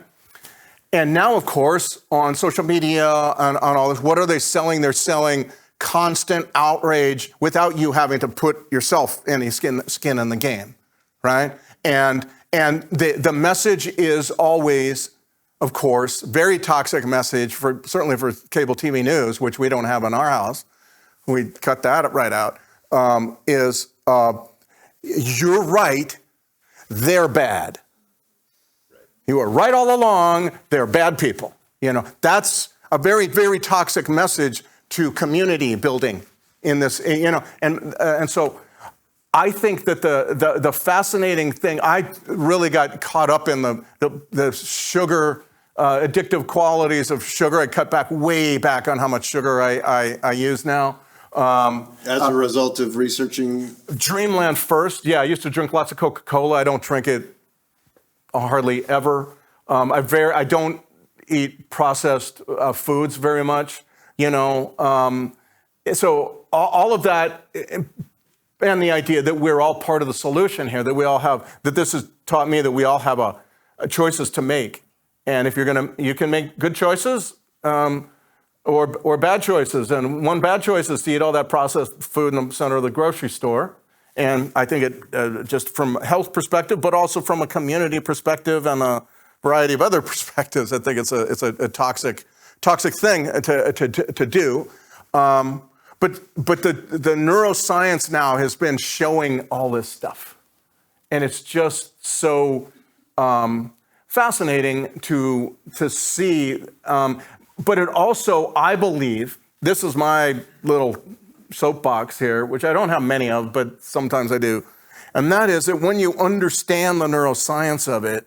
And now, of course, on social media, on all this, what are they selling? They're selling constant outrage without you having to put yourself any skin in the game, right? And the message is always, of course, very toxic message certainly for cable TV news, which we don't have in our house. We cut that right out. You're right, they're bad. You were right all along, they're bad people. That's a very, very toxic message to community building in this, and so I think that the fascinating thing, I really got caught up in the sugar, addictive qualities of sugar. I cut way back on how much sugar I use now. As a result of researching? Dreamland first. Yeah, I used to drink lots of Coca-Cola. I don't drink it hardly ever. I don't eat processed foods very much, So all of that, and the idea that we're all part of the solution here, that this has taught me that we all have a choices to make. And if you can make good choices, or bad choices. And one bad choice is to eat all that processed food in the center of the grocery store. And I think it just from a health perspective, but also from a community perspective and a variety of other perspectives, I think it's a toxic thing to do. But the neuroscience now has been showing all this stuff. And it's just so fascinating to see. But it also, I believe, this is my little soapbox here, which I don't have many of, but sometimes I do. And that is that when you understand the neuroscience of it,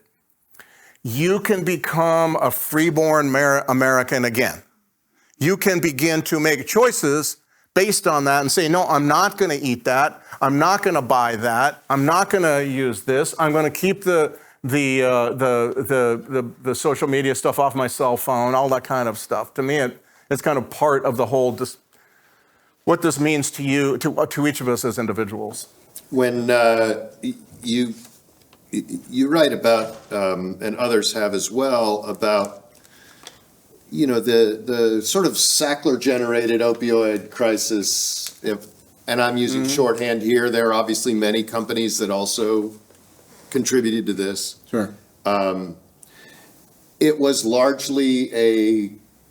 you can become a freeborn American again. You can begin to make choices based on that and say, no, I'm not going to eat that. I'm not going to buy that. I'm not going to use this. I'm going to keep the social media stuff off my cell phone, all that kind of stuff. To me, it's kind of part of the whole, what this means to you, to each of us as individuals. When you write about, and others have as well, about the sort of Sackler-generated opioid crisis. And I'm using shorthand here. There are obviously many companies that also contributed to this. Sure. It was largely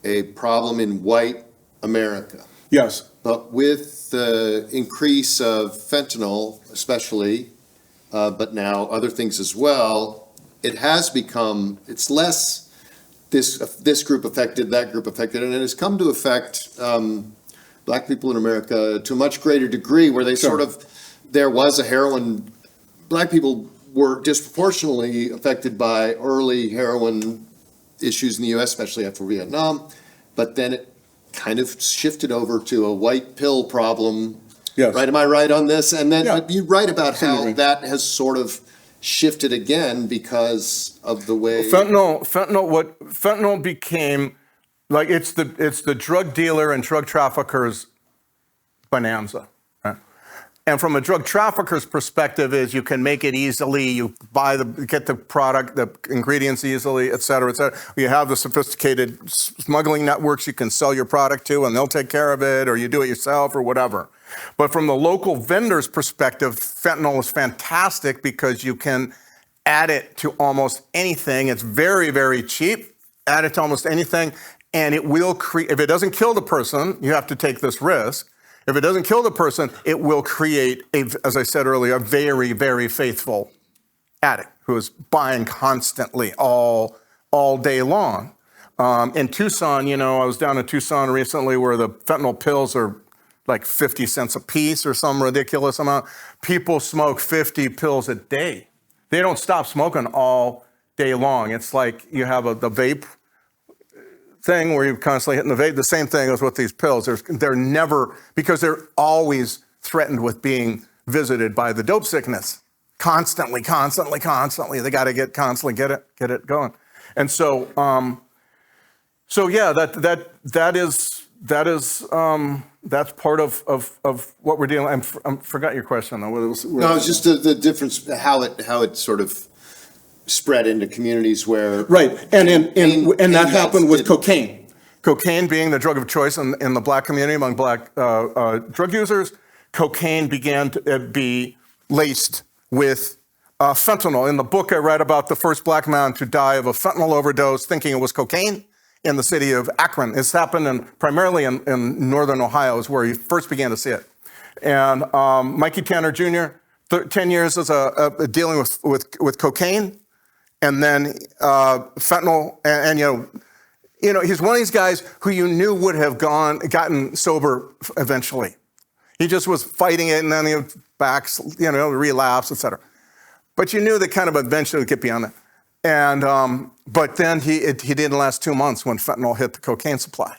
a problem in white America. Yes. But with the increase of fentanyl, especially, but now other things as well, it's less this group affected, that group affected, and it has come to affect Black people in America to a much greater degree, where they sort of, there was a heroin, Black people were disproportionately affected by early heroin issues in the U.S., especially after Vietnam, but then it kind of shifted over to a white pill problem. Yes. Right, am I right on this? And then Yeah. you write about how Absolutely. that has sort of shifted again because of the way. Fentanyl became, like, it's the drug dealer and drug trafficker's bonanza. Right? And from a drug trafficker's perspective is you can make it easily, you get the product, the ingredients easily, et cetera, et cetera. You have the sophisticated smuggling networks you can sell your product to and they'll take care of it, or you do it yourself or whatever. But from the local vendor's perspective, fentanyl is fantastic because you can add it to almost anything. It's very, very cheap. Add it to almost anything, and it will create, if it doesn't kill the person, you have to take this risk. If it doesn't kill the person, it will create, as I said earlier, a very, very faithful addict who is buying constantly all day long. In Tucson, I was down in Tucson recently where the fentanyl pills are like 50 cents a piece or some ridiculous amount. People smoke 50 pills a day. They don't stop smoking all day long. It's like you have the vape thing where you're constantly hitting the vape. The same thing is with these pills. They're never, because they're always threatened with being visited by the dope sickness. Constantly. They got to constantly get it going. And so yeah, that's part of what we're dealing. I forgot your question though. No, it's just the difference, how it sort of spread into communities where. Right, and that happened with didn't. cocaine. Cocaine being the drug of choice in the Black community among Black drug users, cocaine began to be laced with fentanyl. In the book, I read about the first Black man to die of a fentanyl overdose, thinking it was cocaine, in the city of Akron. It's happened primarily in northern Ohio is where you first began to see it. And Mikey Tanner Jr., 10 years as dealing with cocaine, and then fentanyl, and he's one of these guys who you knew would have gotten sober eventually. He just was fighting it, and then he would relapse, et cetera. But you knew that kind of eventually would get beyond that. And but then he didn't last 2 months when fentanyl hit the cocaine supply.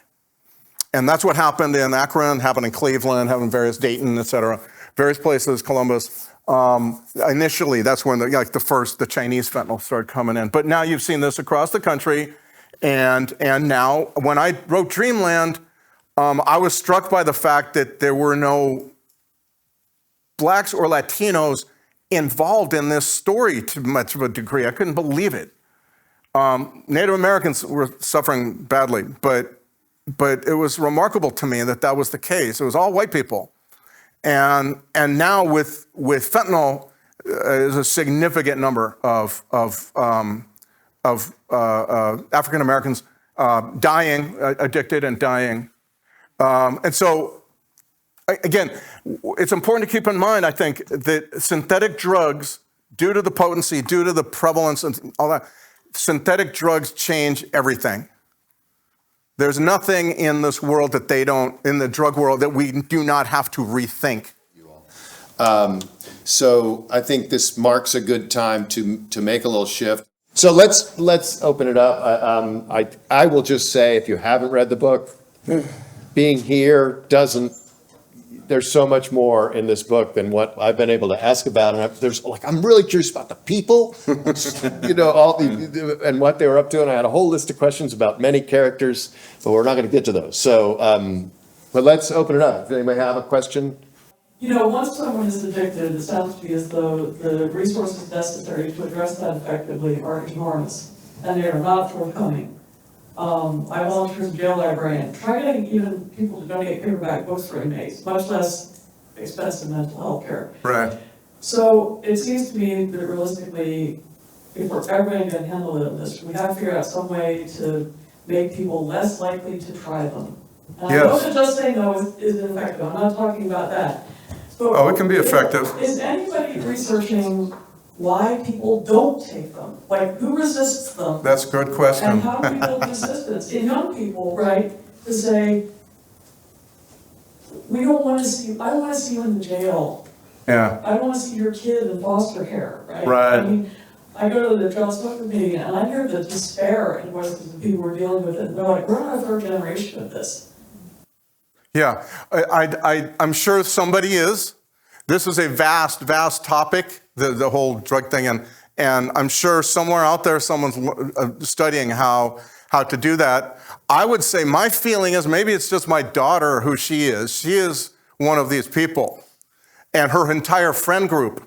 And that's what happened in Akron, happened in Cleveland, happened in various Dayton, et cetera, various places, Columbus. Initially, that's when the Chinese fentanyl started coming in. But now you've seen this across the country. And now, when I wrote Dreamland, I was struck by the fact that there were no Blacks or Latinos involved in this story to much of a degree. I couldn't believe it. Native Americans were suffering badly, but it was remarkable to me that was the case. It was all white people. And now with fentanyl, there's a significant number of African Americans dying, addicted and dying. And so, again, it's important to keep in mind, I think, that synthetic drugs, due to the potency, due to the prevalence and all that, synthetic drugs change everything. There's nothing in this world that in the drug world, that we do not have to rethink. So I think this marks a good time to make a little shift. So let's open it up. I will just say, if you haven't read the book, being here there's so much more in this book than what I've been able to ask about. And I'm really curious about the people, and what they were up to. And I had a whole list of questions about many characters, but we're not going to get to those. So, but let's open it up. Does anybody have a question? Once someone is addicted, it sounds to me as though the resources necessary to address that effectively are enormous, and they are not forthcoming. I volunteer as a jail librarian. Try getting even people to donate paperback books for inmates, much less expensive mental health care. Right. So it seems to me that realistically, if we're ever going to handle this, we have to figure out some way to make people less likely to try them. And I know that just saying no is ineffective. I'm not talking about that. But it can be effective. Is anybody researching why people don't take them. Like, who resists them? That's a good And question. how do we build resistance in young people, right? To say, I don't want to see you in the jail. Yeah, I don't want to see your kid in foster care, right? Right. I mean, I go to the child smoker meeting and I hear the despair in what the people who are dealing with it. And they're like, we're on our third generation of this. yeah. I'm sure somebody is. This is a vast, vast topic, the whole drug thing, and I'm sure somewhere out there someone's studying how to do that. I would say my feeling is maybe it's just my daughter who she is. She is one of these people, and her entire friend group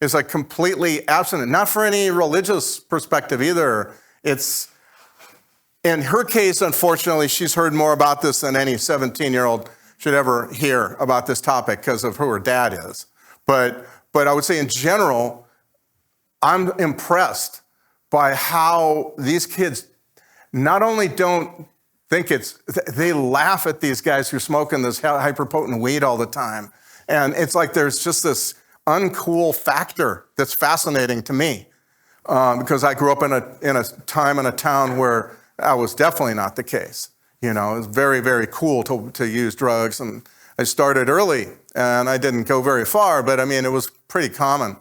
is like completely abstinent, not for any religious perspective either. It's, in her case, unfortunately, she's heard more about this than any 17-year-old should ever hear about this topic because of who her dad is. But I would say in general, I'm impressed by how these kids not only don't think they laugh at these guys who are smoking this hyper-potent weed all the time. And it's like there's just this uncool factor that's fascinating to me because I grew up in a time in a town where that was definitely not the case. You know, it was very, very cool to use drugs, and I started early, and I didn't go very far, but I mean, it was pretty common.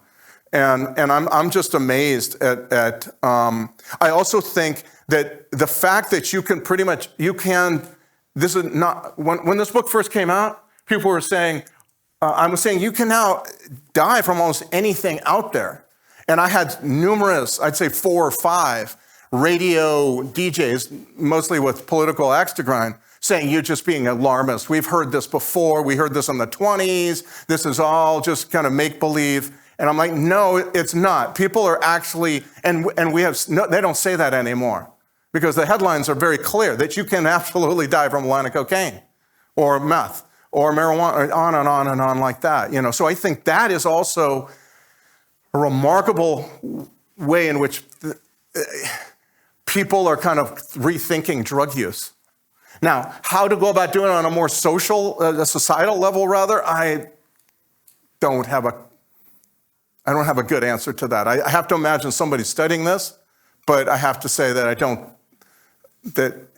And I'm just amazed at I also think that the fact that you can pretty much, this is not, when this book first came out, people were saying, I was saying you can now die from almost anything out there. And I had numerous, I'd say 4 or 5 radio DJs, mostly with political axe to grind, saying you're just being alarmist. We've heard this before. We heard this in the 20s. This is all just kind of make-believe. And I'm like, no, it's not. People are actually, and we have, no, they don't say that anymore because the headlines are very clear that you can absolutely die from a line of cocaine or meth or marijuana, or on and on and on like that. You know, so I think that is also a remarkable way in which people are kind of rethinking drug use. Now, how to go about doing it on a more social, societal level, rather, I don't have a good answer to that. I have to imagine somebody studying this, but I have to say that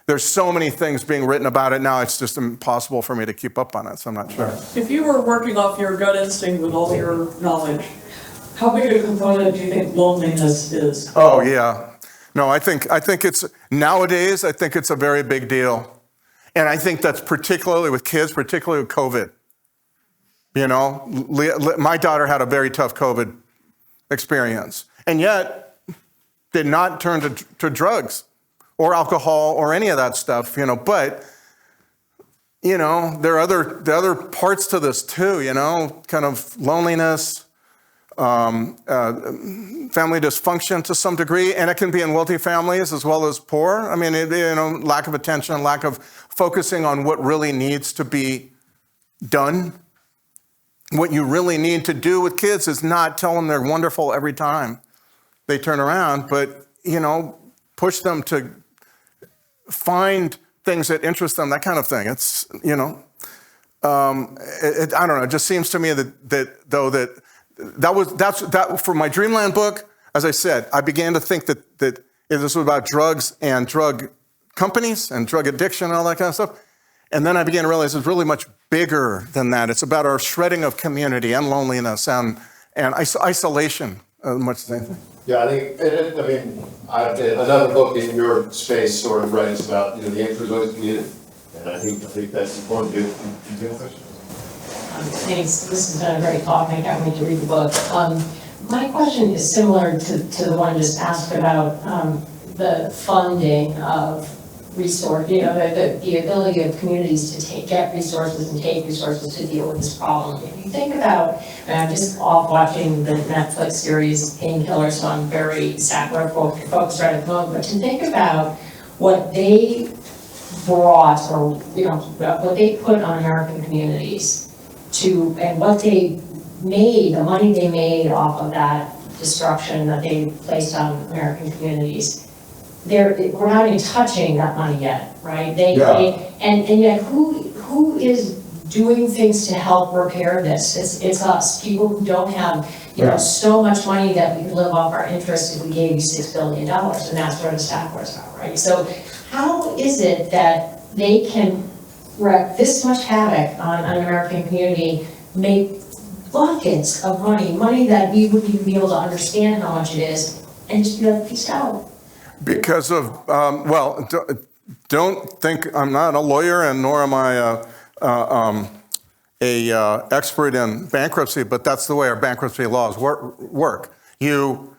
there's so many things being written about it now, it's just impossible for me to keep up on it, so I'm not sure. If you were working off your gut instinct with all your knowledge, how big a component do you think loneliness is? Oh, yeah. No, I think it's, nowadays, I think it's a very big deal. And I think that's particularly with kids, particularly with COVID. You know, my daughter had a very tough COVID experience, and yet did not turn to drugs or alcohol or any of that stuff, you know, but, you know, there are other parts to this too, you know, kind of loneliness, family dysfunction to some degree, and it can be in wealthy families as well as poor. I mean, you know, lack of attention, lack of focusing on what really needs to be done. What you really need to do with kids is not tell them they're wonderful every time they turn around, but, you know, push them to find things that interest them, that kind of thing. It's, you know, I don't know. It just seems to me that for my Dreamland book, as I said, I began to think that this was about drugs and drug companies and drug addiction and all that kind of stuff. And then I began to realize it's really much bigger than that. It's about our shredding of community and loneliness and isolation, much the same thing. Yeah, I think, another book in your space sort of writes about, you know, the influence community. And I think that's important too. Thanks. This has been a great talk. I can't wait to read the book. My question is similar to the one just asked about the funding of resource, you know, the ability of communities to get resources and take resources to deal with this problem. If you think about, and I'm just off watching the Netflix series Painkiller, so I'm very focused right at the moment, but to think about what they brought, or, you know, what they put on American communities and what they made, the money they made off of that destruction that they placed on American communities. We're not even touching that money yet, right? And yet who is doing things to help repair this? It's us, people who don't have you know, so much money that we could live off our interest if we gave you $6 billion, and that's where the stack was about, right? So how is it that they can wreak this much havoc on an American community, make buckets of money that we wouldn't even be able to understand how much it is, and just be like, peace out? Because of, well, don't think, I'm not a lawyer and nor am I a expert in bankruptcy, but that's the way our bankruptcy laws work. You,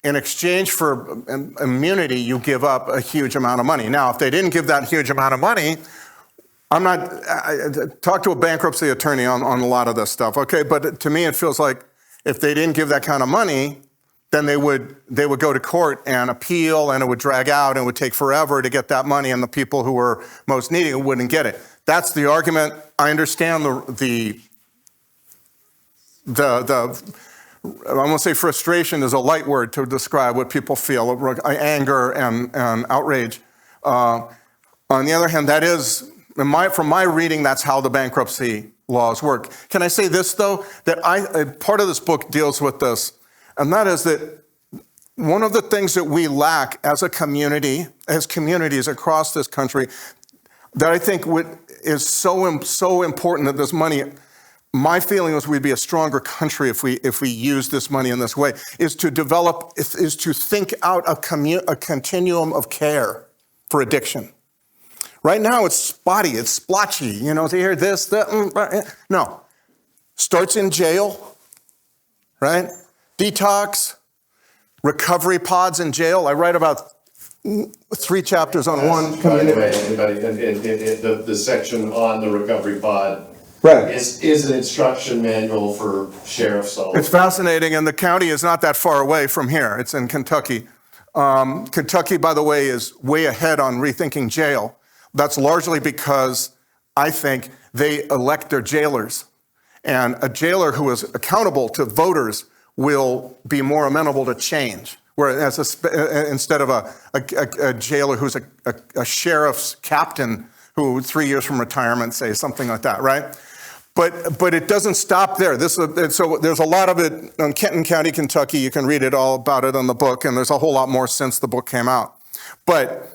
in exchange for immunity, you give up a huge amount of money. Now, if they didn't give that huge amount of money, I talk to a bankruptcy attorney on a lot of this stuff, okay? But to me, it feels like if they didn't give that kind of money, then they would go to court and appeal, and it would drag out, and it would take forever to get that money, and the people who were most needing it wouldn't get it. That's the argument. I understand the I won't say frustration is a light word to describe what people feel, anger and outrage. On the other hand, that is, from my reading, that's how the bankruptcy laws work. Can I say this, though? That part of this book deals with this, and that is that one of the things that we lack as a community, as communities across this country, that I think is so important that this money, my feeling is we'd be a stronger country if we use this money in this way, is to think out a continuum of care for addiction. Right now it's spotty, it's splotchy, you know, to hear this, that, no. Starts in jail, right? Detox, recovery pods in jail. I write about 3 chapters on one community. By the way, the section on the recovery pod Right. is an instruction manual for sheriff's office. It's fascinating, and the county is not that far away from here. It's in Kentucky. Kentucky, by the way, is way ahead on rethinking jail. That's largely because I think they elect their jailers. And a jailer who is accountable to voters will be more amenable to change. Whereas instead of a jailer who's a sheriff's captain who 3 years from retirement, say something like that, right? But it doesn't stop there. So there's a lot of it on Kenton County, Kentucky. You can read it all about it in the book, and there's a whole lot more since the book came out. But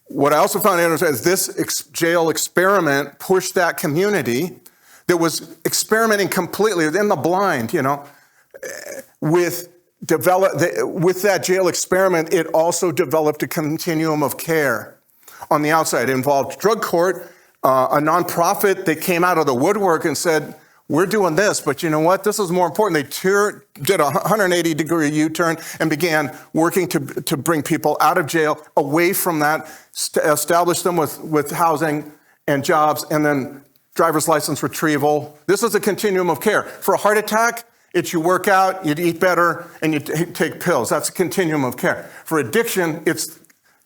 what I also found interesting is this jail experiment pushed that community that was experimenting completely in the blind, you know, with that jail experiment. It also developed a continuum of care on the outside. It involved drug court, a nonprofit that came out of the woodwork and said, we're doing this, but you know what? This is more important. They did a 180-degree U-turn and began working to bring people out of jail, away from that, establish them with housing and jobs, and then driver's license retrieval. This is a continuum of care. For a heart attack, it's you work out, you eat better, and you take pills. That's a continuum of care. For addiction, it's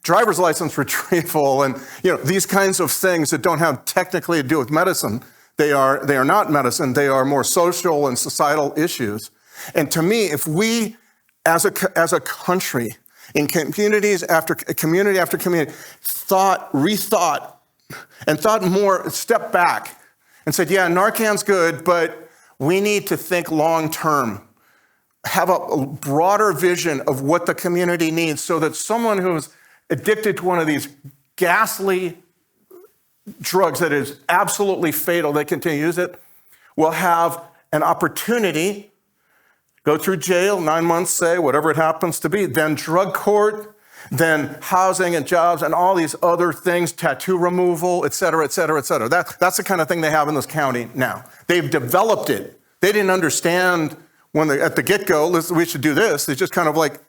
driver's license retrieval and, you know, these kinds of things that don't have technically to do with medicine. They are not medicine. They are more social and societal issues. And to me, if we, as a country, in communities after community, rethought, and thought more, stepped back and said, yeah, Narcan's good, but we need to think long term, have a broader vision of what the community needs, so that someone who's addicted to one of these ghastly drugs that is absolutely fatal, they continue to use it, will have an opportunity, go through jail, 9 months, say, whatever it happens to be, then drug court, then housing and jobs and all these other things, tattoo removal, et cetera, et cetera, et cetera. That's the kind of thing they have in this county now. They've developed it. They didn't understand at the get-go, we should do this. They just kind of like,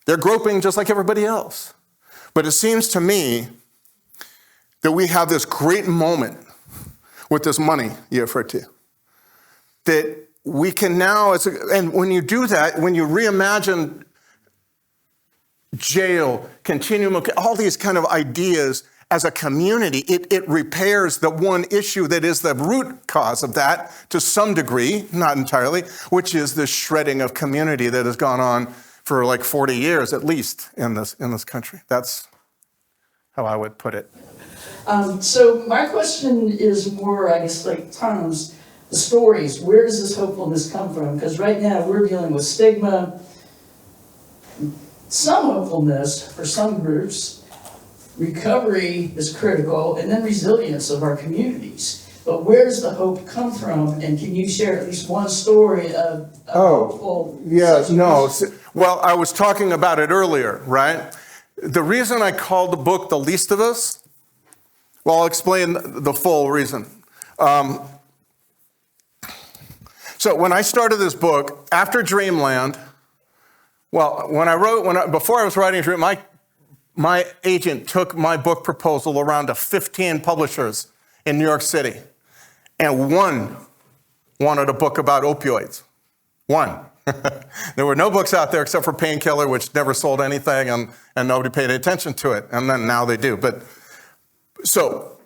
they're groping just like everybody else. But it seems to me that we have this great moment with this money you referred to, that we can now, and when you do that, when you reimagine jail, continuum of all these kind of ideas as a community, it repairs the one issue that is the root cause of that to some degree, not entirely, which is the shredding of community that has gone on for like 40 years at least in this country. That's how I would put it. So my question is more, I guess, like Tom's. the stories, where does this hopefulness come from? Because right now, we're dealing with stigma, some hopefulness for some groups, recovery is critical, and then resilience of our communities. But where does the hope come from? And can you share at least one story of hopeful? Yeah, no. situation? Well, I was talking about it earlier, right? The reason I called the book The Least of Us, well, I'll explain the full reason. So when I started this book, after Dreamland, well, before I was writing Dreamland, my agent took my book proposal around to 15 publishers in New York City, and one wanted a book about opioids. One. There were no books out there except for Painkiller, which never sold anything, and nobody paid attention to it. And then now they do. But so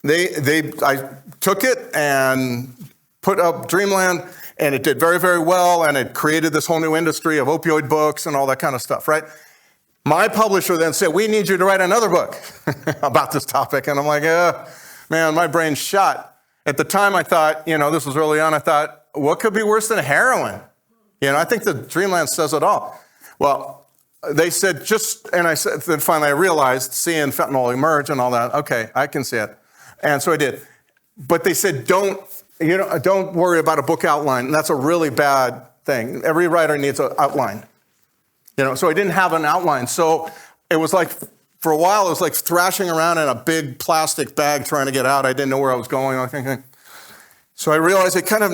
I took it and put up Dreamland, and it did very, very well, and it created this whole new industry of opioid books and all that kind of stuff, right? My publisher then said, we need you to write another book about this topic. And I'm like, man, my brain's shot. At the time, I thought, this was early on, I thought, what could be worse than heroin? I think the Dreamland says it all. Well, they said and I said, then finally I realized, seeing fentanyl emerge and all that, okay, I can see it. And so I did. But they said, don't worry about a book outline. That's a really bad thing. Every writer needs an outline. So I didn't have an outline. So it was like, for a while, it was like thrashing around in a big plastic bag trying to get out. I didn't know where I was going. So I realized I kind of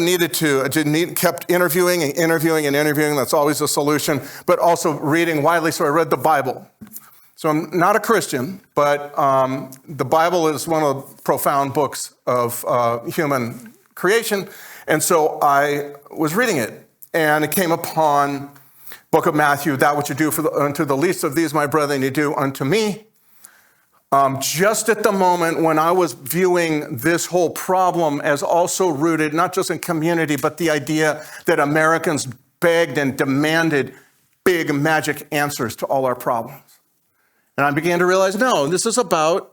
kept interviewing and interviewing and interviewing. That's always a solution, but also reading widely. So I read the Bible. So I'm not a Christian, but the Bible is one of the profound books of human creation. And so I was reading it, and it came upon Book of Matthew, that which you do unto the least of these, my brethren, you do unto me. Just at the moment when I was viewing this whole problem as also rooted, not just in community, but the idea that Americans begged and demanded big magic answers to all our problems. And I began to realize, no, this is about,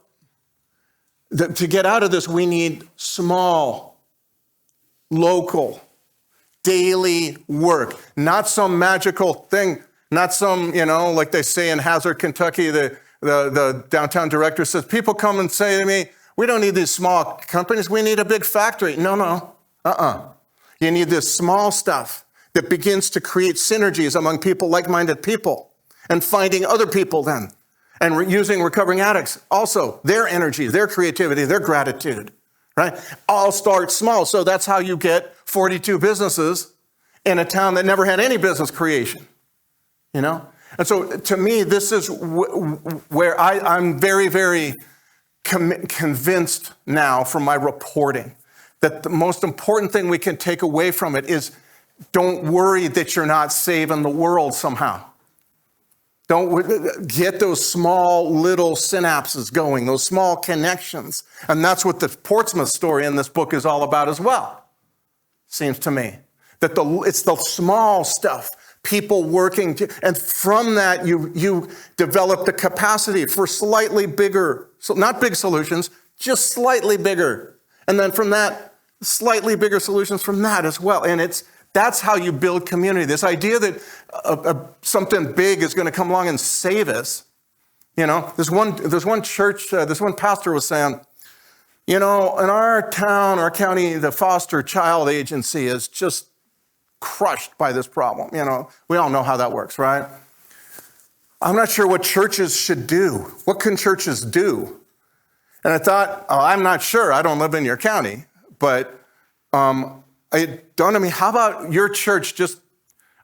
to get out of this, we need small, local, daily work, not some magical thing, not some, like they say in Hazard, Kentucky, the downtown director says, people come and say to me, we don't need these small companies, we need a big factory. No. You need this small stuff that begins to create synergies among people, like-minded people, and finding other people then, and using recovering addicts, also their energy, their creativity, their gratitude, right? All start small. So that's how you get 42 businesses in a town that never had any business creation, And so to me, this is where I'm very, very convinced now from my reporting that the most important thing we can take away from it is don't worry that you're not saving the world somehow. Don't get those small little synapses going, those small connections. And that's what the Portsmouth story in this book is all about as well, seems to me. That it's the small stuff, people working, and from that you develop the capacity for slightly bigger, so not big solutions, just slightly bigger. And then from that, slightly bigger solutions from that as well. And that's how you build community. This idea that something big is going to come along and save us. There's one church, this one pastor was saying, in our town, our county, the foster child agency is just crushed by this problem. We all know how that works, right? I'm not sure what churches should do. What can churches do? And I thought, I'm not sure. I don't live in your county, but it dawned on me, how about your church just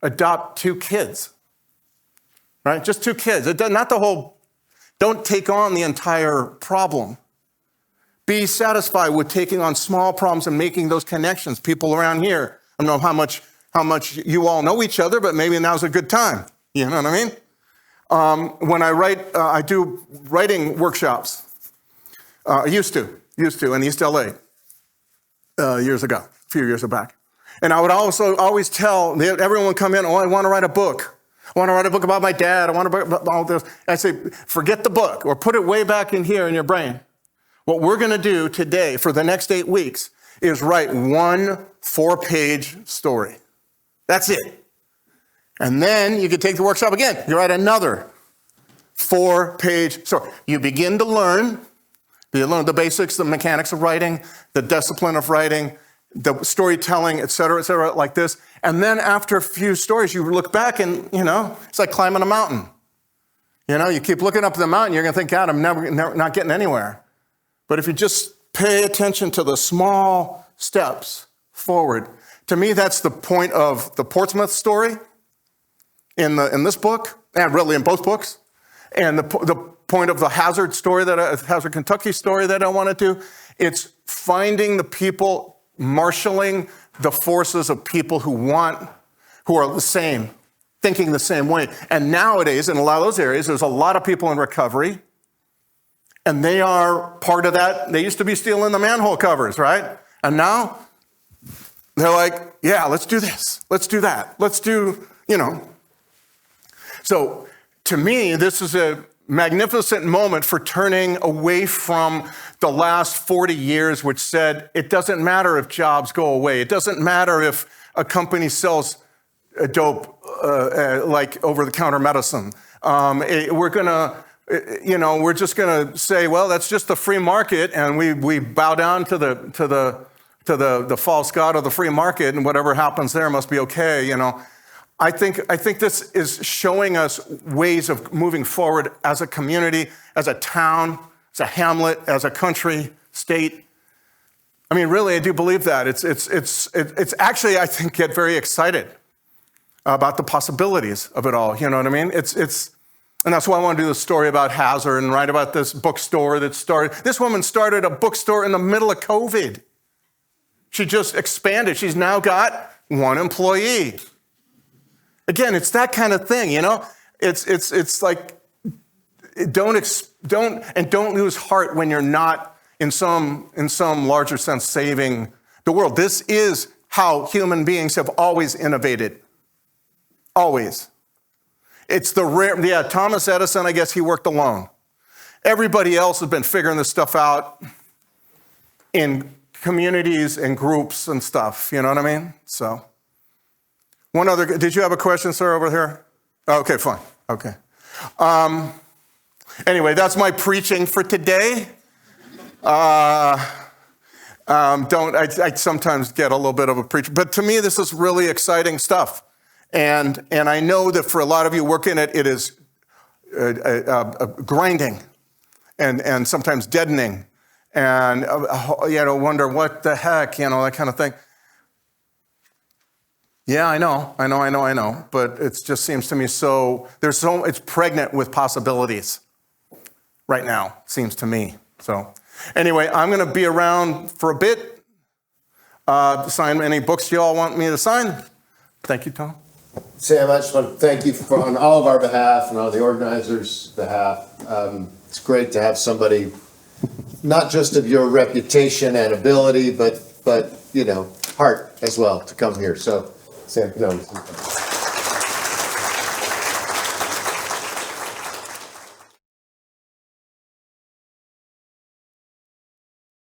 adopt 2 kids, right? Just 2 kids. Don't take on the entire problem. Be satisfied with taking on small problems and making those connections. People around here, I don't know how much you all know each other, but maybe now's a good time. You know what I mean? When I write, I do writing workshops. I used to in East LA years ago, a few years back. And I would also always tell everyone would come in, I want to write a book. I want to write a book about my dad. I want to write about all this. I say, forget the book or put it way back in here in your brain. What we're going to do today for the next 8 weeks is write one 4-page story. That's it. And then you can take the workshop again. You write another 4-page story. You begin to learn. You learn the basics, the mechanics of writing, the discipline of writing, the storytelling, et cetera, like this. And then after a few stories, you look back and, it's like climbing a mountain. You keep looking up the mountain, you're going to think, God, I'm never not getting anywhere. But if you just pay attention to the small steps forward, to me, that's the point of the Portsmouth story in this book, and really in both books, and the point of the Hazard story, Hazard, Kentucky story that I want to do. It's finding the people, marshaling the forces of people who are the same, thinking the same way. And nowadays, in a lot of those areas, there's a lot of people in recovery, and they are part of that. They used to be stealing the manhole covers, right? And now they're like, yeah, let's do this. Let's do that. Let's do, So to me, this is a magnificent moment for turning away from the last 40 years, which said it doesn't matter if jobs go away. It doesn't matter if a company sells dope, like over-the-counter medicine. We're just gonna say, well, that's just the free market, and we bow down to the false god of the free market, and whatever happens there must be okay. I think this is showing us ways of moving forward as a community, as a town, as a hamlet, as a country, state. I mean, really, I do believe that. It's actually, I think, get very excited about the possibilities of it all. You know what I mean? And that's why I want to do the story about Hazard and write about this bookstore that started. This woman started a bookstore in the middle of COVID. She just expanded. She's now got 1 employee. Again, it's that kind of thing, It's like don't lose heart when you're not in some larger sense saving the world. This is how human beings have always innovated. Always. It's Thomas Edison, I guess he worked alone. Everybody else has been figuring this stuff out in communities and groups and stuff, you know what I mean? So. One other, did you have a question, sir, over here? Okay, fine, okay. Anyway, that's my preaching for today. I sometimes get a little bit of a preacher, but to me, this is really exciting stuff. And I know that for a lot of you working it is grinding and sometimes deadening and, wonder what the heck, that kind of thing. Yeah, I know. But it just seems to me it's pregnant with possibilities right now, seems to me. So anyway, I'm going to be around for a bit. Sign any books you all want me to sign. Thank you, Tom. Sam, I just want to thank you on all of our behalf and all the organizers' behalf. It's great to have somebody, not just of your reputation and ability, but heart as well to come here. So, Sam Quinones.